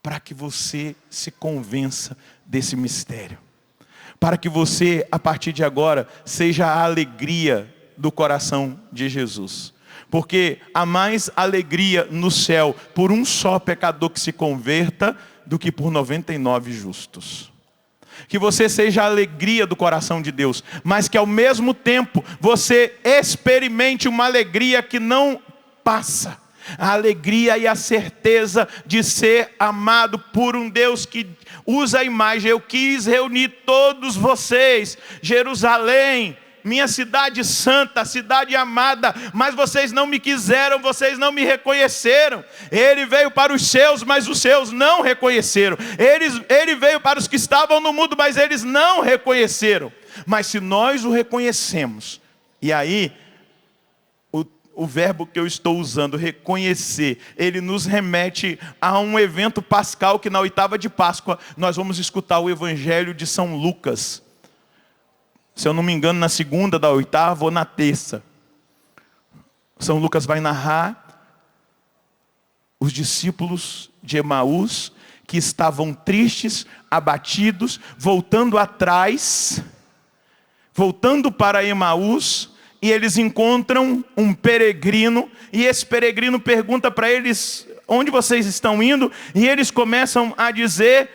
para que você se convença desse mistério. Para que você, a partir de agora, seja a alegria do coração de Jesus. Porque há mais alegria no céu por um só pecador que se converta, do que por 99 justos. Que você seja a alegria do coração de Deus, mas que ao mesmo tempo você experimente uma alegria que não passa. A alegria e a certeza de ser amado por um Deus que usa a imagem. Eu quis reunir todos vocês, Jerusalém, minha cidade santa, cidade amada, mas vocês não me quiseram, vocês não me reconheceram. Ele veio para os seus, mas os seus não reconheceram. Ele veio para os que estavam no mundo, mas eles não reconheceram. Mas se nós o reconhecemos, e aí o verbo que eu estou usando, reconhecer, ele nos remete a um evento pascal que na oitava de Páscoa nós vamos escutar o Evangelho de São Lucas. Se eu não me engano, na segunda da oitava ou na terça. São Lucas vai narrar os discípulos de Emaús que estavam tristes, abatidos, voltando atrás, voltando para Emaús. E eles encontram um peregrino, e esse peregrino pergunta para eles, onde vocês estão indo? E eles começam a dizer,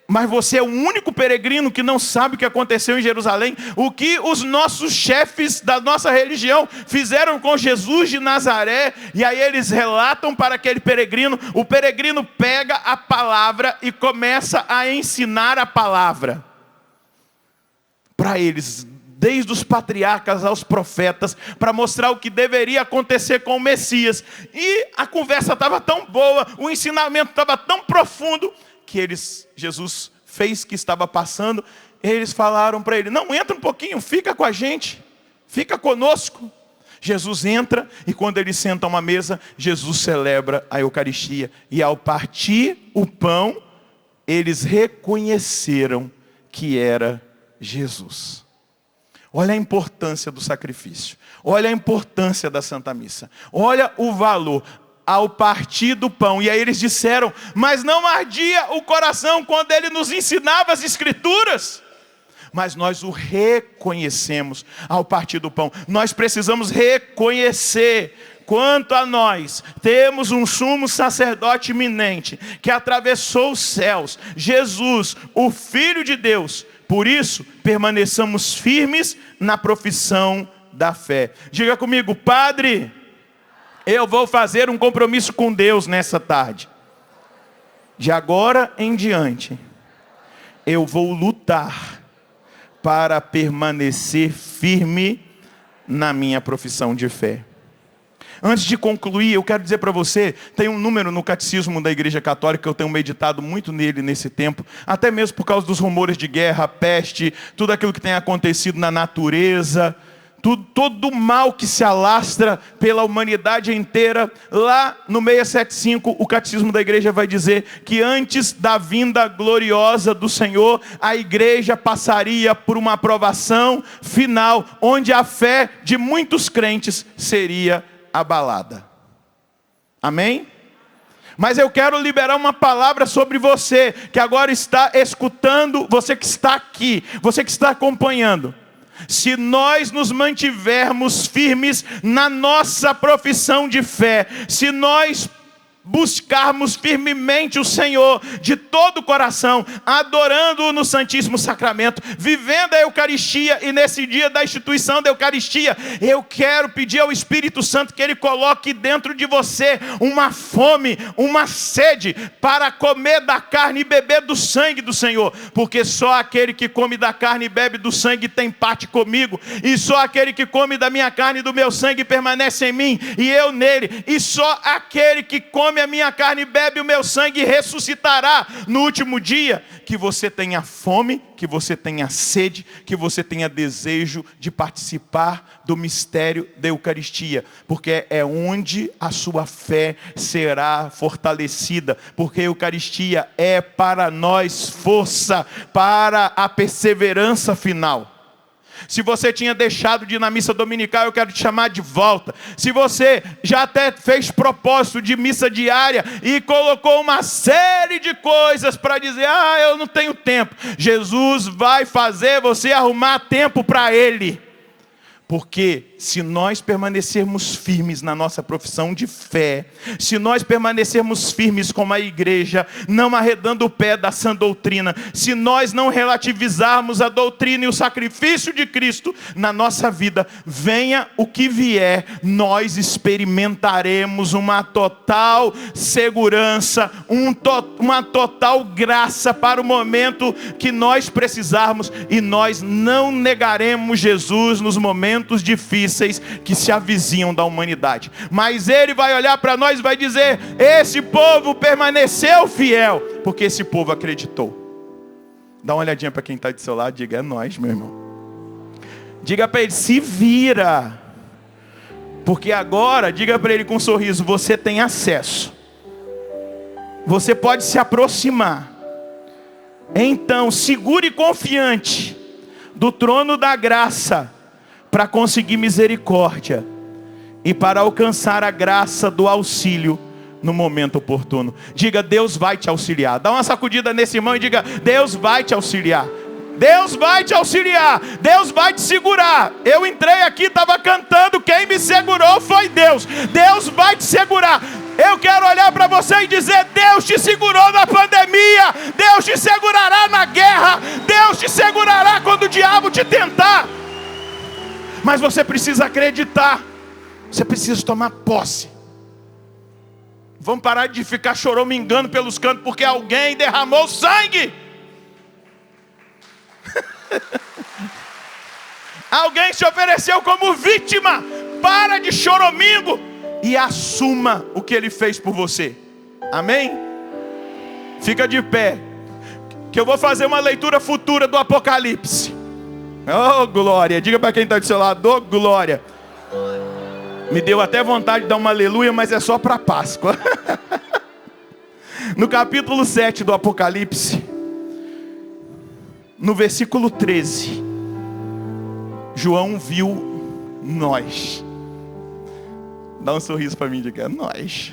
mas você é o único peregrino que não sabe o que aconteceu em Jerusalém? O que os nossos chefes da nossa religião fizeram com Jesus de Nazaré? E aí eles relatam para aquele peregrino, o peregrino pega a palavra e começa a ensinar a palavra para eles, desde os patriarcas aos profetas, para mostrar o que deveria acontecer com o Messias. E a conversa estava tão boa, o ensinamento estava tão profundo, que Jesus fez que estava passando, eles falaram para ele, não, entra um pouquinho, fica com a gente, fica conosco. Jesus entra, e quando eles sentam à mesa, Jesus celebra a Eucaristia. E ao partir o pão, eles reconheceram que era Jesus. Olha a importância do sacrifício. Olha a importância da Santa Missa. Olha o valor ao partir do pão. E aí eles disseram, mas não ardia o coração quando ele nos ensinava as Escrituras? Mas nós o reconhecemos ao partir do pão. Nós precisamos reconhecer quanto a nós, temos um sumo sacerdote iminente, que atravessou os céus, Jesus, o Filho de Deus. Por isso, permaneçamos firmes na profissão da fé. Diga comigo: Padre, eu vou fazer um compromisso com Deus nessa tarde. De agora em diante, eu vou lutar para permanecer firme na minha profissão de fé. Antes de concluir, eu quero dizer para você, tem um número no Catecismo da Igreja Católica, eu tenho meditado muito nele nesse tempo, até mesmo por causa dos rumores de guerra, peste, tudo aquilo que tem acontecido na natureza, todo o mal que se alastra pela humanidade inteira. Lá no 675, o Catecismo da Igreja vai dizer que antes da vinda gloriosa do Senhor, a Igreja passaria por uma aprovação final, onde a fé de muitos crentes seria abalada. Amém? Mas eu quero liberar uma palavra sobre você, que agora está escutando, você que está aqui, você que está acompanhando. Se nós nos mantivermos firmes na nossa profissão de fé, se nós buscarmos firmemente o Senhor de todo o coração, adorando-o no Santíssimo Sacramento, vivendo a Eucaristia, e nesse dia da instituição da Eucaristia, eu quero pedir ao Espírito Santo que Ele coloque dentro de você uma fome, uma sede para comer da carne e beber do sangue do Senhor, porque só aquele que come da carne e bebe do sangue tem parte comigo, e só aquele que come da minha carne e do meu sangue permanece em mim e eu nele, e só aquele que come a minha carne e bebe o meu sangue ressuscitará no último dia. Que você tenha fome, que você tenha sede, que você tenha desejo de participar do mistério da Eucaristia, porque é onde a sua fé será fortalecida, porque a Eucaristia é para nós força para a perseverança final. Se você tinha deixado de ir na missa dominical, eu quero te chamar de volta. Se você já até fez propósito de missa diária e colocou uma série de coisas para dizer: eu não tenho tempo, Jesus vai fazer você arrumar tempo para Ele. Porque se nós permanecermos firmes na nossa profissão de fé, se nós permanecermos firmes como a igreja, não arredando o pé da sã doutrina, se nós não relativizarmos a doutrina e o sacrifício de Cristo na nossa vida, venha o que vier, nós experimentaremos uma total segurança, uma total graça para o momento que nós precisarmos, e nós não negaremos Jesus nos momentos difíceis que se avizinham da humanidade. Mas Ele vai olhar para nós e vai dizer: esse povo permaneceu fiel, porque esse povo acreditou. Dá uma olhadinha para quem está do seu lado, diga: é nós, meu irmão. Diga para ele: se vira. Porque agora, diga para ele com um sorriso: você tem acesso. Você pode se aproximar. Então, segure confiante do trono da graça, para conseguir misericórdia e para alcançar a graça do auxílio no momento oportuno. Diga: Deus vai te auxiliar. Dá uma sacudida nesse irmão e diga: Deus vai te auxiliar. Deus vai te auxiliar. Deus vai te segurar. Eu entrei aqui, estava cantando, quem me segurou foi Deus. Deus vai te segurar. Eu quero olhar para você e dizer: Deus te segurou na pandemia, Deus te segurará na guerra, Deus te segurará quando o diabo te tentar. Mas você precisa acreditar, você precisa tomar posse. Vamos parar de ficar choramingando pelos cantos, porque alguém derramou sangue. Alguém se ofereceu como vítima. Para de choramingo e assuma o que Ele fez por você. Amém? Fica de pé, que eu vou fazer uma leitura futura do Apocalipse. Oh, glória. Diga para quem está do seu lado: oh, glória. Me deu até vontade de dar uma aleluia, mas é só para Páscoa. No capítulo 7 do Apocalipse, no versículo 13, João viu nós. Dá um sorriso para mim, diga: nós.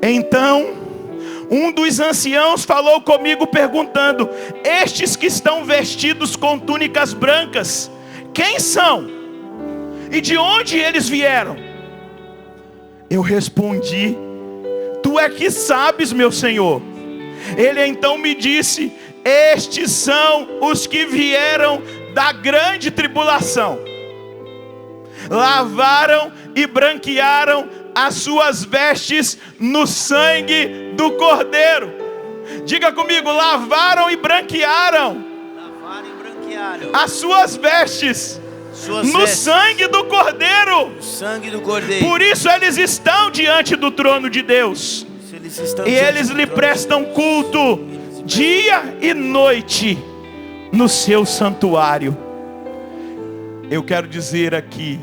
Então um dos anciãos falou comigo perguntando: estes que estão vestidos com túnicas brancas, quem são? E de onde eles vieram? Eu respondi: tu é que sabes, meu senhor. Ele então me disse: estes são os que vieram da grande tribulação. Lavaram e branquearam as suas vestes no sangue do Cordeiro. Diga comigo: lavaram e branquearam as suas vestes no sangue do Cordeiro. Por isso eles estão diante do trono de Deus. E eles lhe prestam culto dia e noite no seu santuário. Eu quero dizer aqui,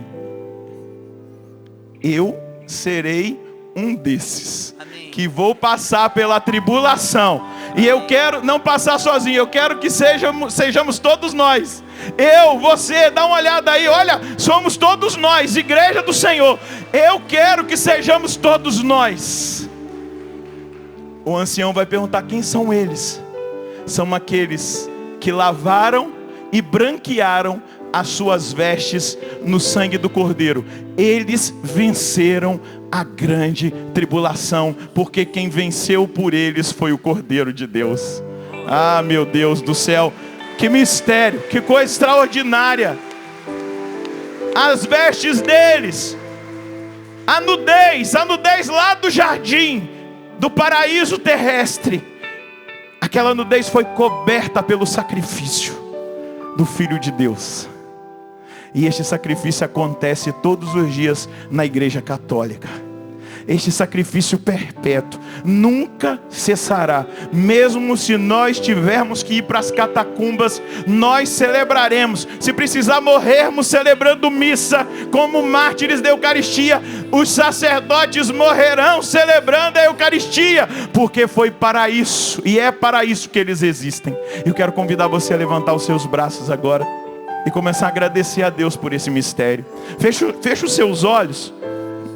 eu serei um desses. Amém. Que vou passar pela tribulação. E eu quero não passar sozinho, eu quero que sejamos todos nós. Eu, você, dá uma olhada aí, olha, somos todos nós, igreja do Senhor. Eu quero que sejamos todos nós. O ancião vai perguntar: quem são eles? São aqueles que lavaram e branquearam as suas vestes no sangue do Cordeiro. Eles venceram a grande tribulação, porque quem venceu por eles foi o Cordeiro de Deus. Ah, meu Deus do céu, que mistério, que coisa extraordinária. As vestes deles, a nudez lá do jardim, do paraíso terrestre, aquela nudez foi coberta pelo sacrifício do Filho de Deus. E este sacrifício acontece todos os dias na Igreja Católica. Este sacrifício perpétuo nunca cessará. Mesmo se nós tivermos que ir para as catacumbas, nós celebraremos. Se precisar morrermos celebrando missa, como mártires da Eucaristia, os sacerdotes morrerão celebrando a Eucaristia, porque foi para isso, e é para isso que eles existem. Eu quero convidar você a levantar os seus braços agora e começar a agradecer a Deus por esse mistério. Fecha os seus olhos.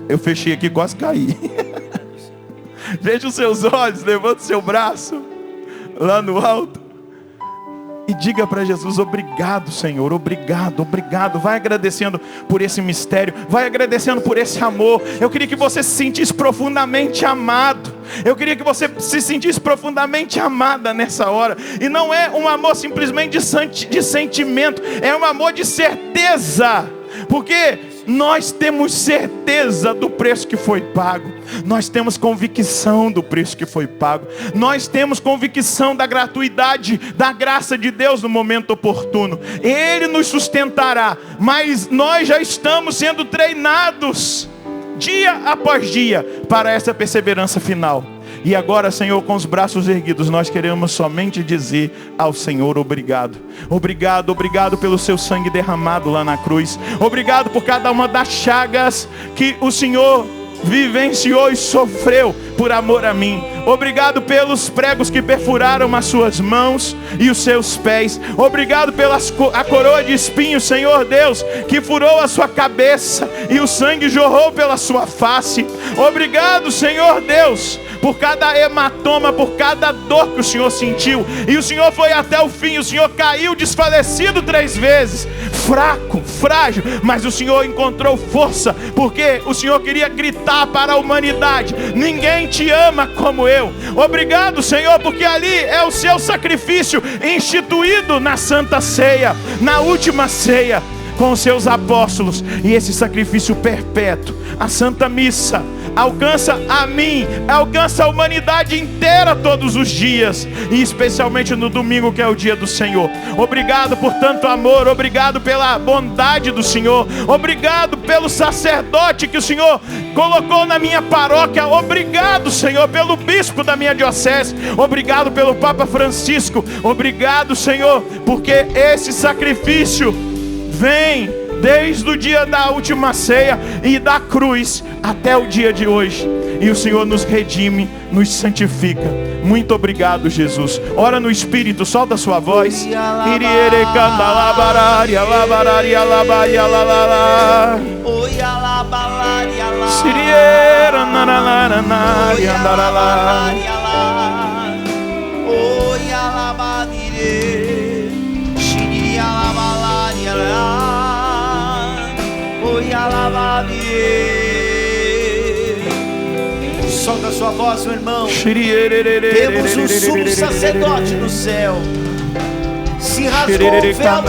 Eu fechei aqui, quase caí. Fecha os seus olhos, levanta o seu braço lá no alto e diga para Jesus: obrigado, Senhor, obrigado, obrigado. Vai agradecendo por esse mistério, vai agradecendo por esse amor. Eu queria que você se sentisse profundamente amado. Eu queria que você se sentisse profundamente amada nessa hora. E não é um amor simplesmente de sentimento, é um amor de certeza. Porque nós temos certeza do preço que foi pago. Nós temos convicção do preço que foi pago. Nós temos convicção da gratuidade, da graça de Deus no momento oportuno. Ele nos sustentará, mas nós já estamos sendo treinados dia após dia para essa perseverança final. E agora, Senhor, com os braços erguidos, nós queremos somente dizer ao Senhor: obrigado. Obrigado, obrigado pelo seu sangue derramado lá na cruz. Obrigado por cada uma das chagas que o Senhor vivenciou e sofreu por amor a mim. Obrigado pelos pregos que perfuraram as suas mãos e os seus pés. Obrigado pela coroa de espinhos, Senhor Deus, que furou a sua cabeça e o sangue jorrou pela sua face. Obrigado, Senhor Deus, por cada hematoma, por cada dor que o Senhor sentiu. E o Senhor foi até o fim. O Senhor caiu desfalecido 3 vezes, fraco, frágil, mas o Senhor encontrou força, porque o Senhor queria gritar para a humanidade: ninguém te ama como eu. Obrigado, Senhor, porque ali é o seu sacrifício instituído na Santa Ceia, na última ceia com os seus apóstolos. E esse sacrifício perpétuo, a Santa Missa, alcança a mim, alcança a humanidade inteira todos os dias, e especialmente no domingo, que é o dia do Senhor. Obrigado por tanto amor, obrigado pela bondade do Senhor, obrigado pelo sacerdote que o Senhor colocou na minha paróquia, obrigado, Senhor, pelo bispo da minha diocese, obrigado pelo Papa Francisco, obrigado, Senhor, porque esse sacrifício vem desde o dia da última ceia e da cruz até o dia de hoje. E o Senhor nos redime, nos santifica. Muito obrigado, Jesus. Ora no Espírito, solta a sua voz. Solta a sua voz, meu irmão. Temos um sumo sacerdote no céu. Se rasgou o véu do templo.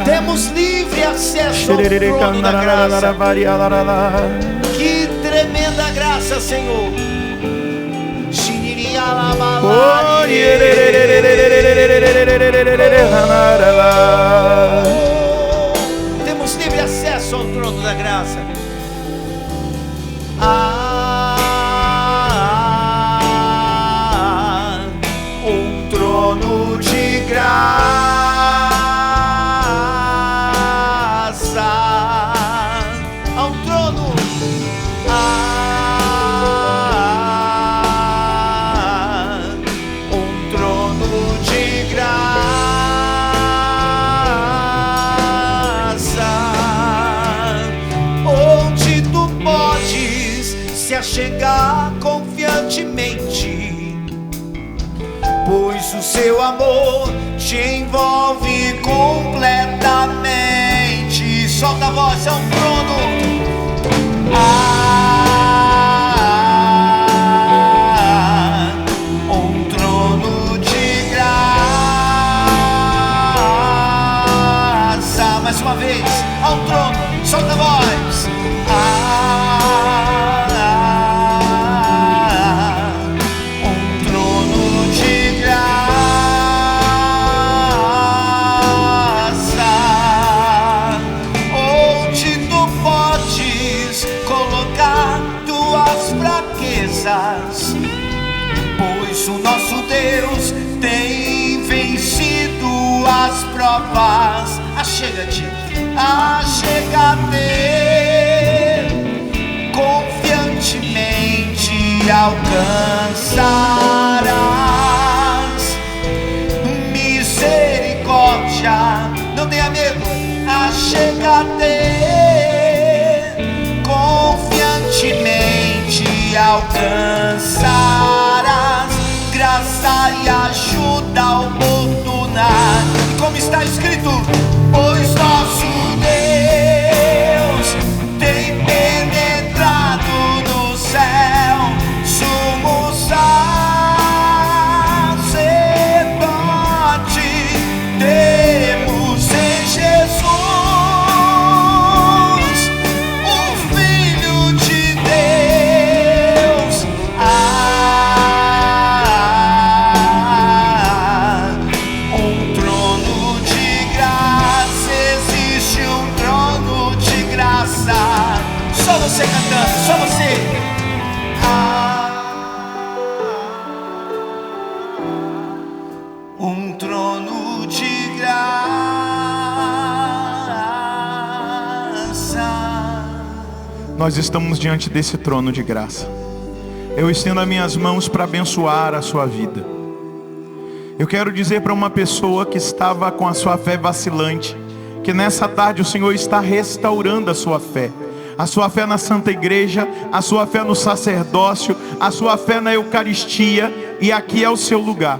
Temos livre acesso ao trono da graça. Que tremenda graça, Senhor. Temos livre acesso ao trono da graça. Um trono de graça. Há um trono. Um trono de graça, onde tu podes se achegar confiantemente, pois o seu amor te envolve completamente. Solta a voz, é um trono. Um trono de graça. Mais uma vez, há um trono. Solta a voz. Pois o nosso Deus tem vencido as provas. Achega-te, achega-te, confiantemente alcançarás misericórdia. Não tenha medo, achega-te, confiantemente alcançarás graça e ajuda oportuna. E como está escrito, pois nosso Deus tem penetrado no céu, sumo sacerdote temos em Jesus, o Filho de Deus. Um trono de graça, existe um trono de graça. Só você cantando, só você. Um trono de graça. Nós estamos diante desse trono de graça. Eu estendo as minhas mãos para abençoar a sua vida. Eu quero dizer para uma pessoa que estava com a sua fé vacilante, que nessa tarde o Senhor está restaurando a sua fé na Santa Igreja, a sua fé no sacerdócio, a sua fé na Eucaristia, e aqui é o seu lugar.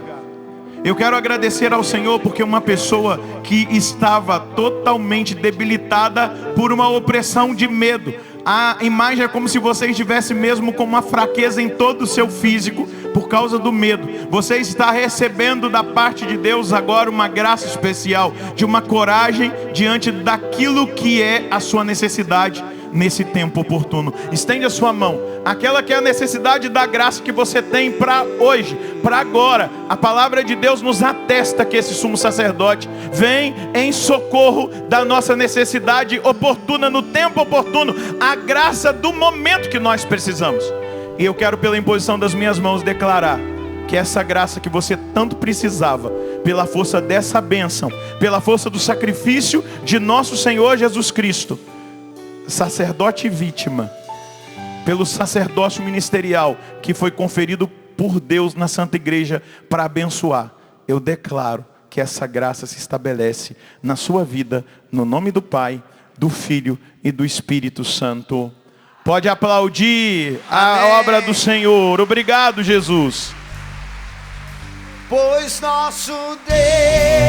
Eu quero agradecer ao Senhor porque uma pessoa que estava totalmente debilitada por uma opressão de medo, a imagem é como se você estivesse mesmo com uma fraqueza em todo o seu físico por causa do medo. Você está recebendo da parte de Deus agora uma graça especial, de uma coragem diante daquilo que é a sua necessidade nesse tempo oportuno. Estende a sua mão, aquela que é a necessidade da graça que você tem para hoje, para agora. A palavra de Deus nos atesta que esse sumo sacerdote vem em socorro da nossa necessidade oportuna, no tempo oportuno, a graça do momento que nós precisamos. E eu quero, pela imposição das minhas mãos, declarar que essa graça que você tanto precisava, pela força dessa bênção, pela força do sacrifício de nosso Senhor Jesus Cristo, sacerdote e vítima, pelo sacerdócio ministerial que foi conferido por Deus na Santa Igreja para abençoar, eu declaro que essa graça se estabelece na sua vida, no nome do Pai, do Filho e do Espírito Santo. Pode aplaudir a obra do Senhor. Obrigado, Jesus. Pois nosso Deus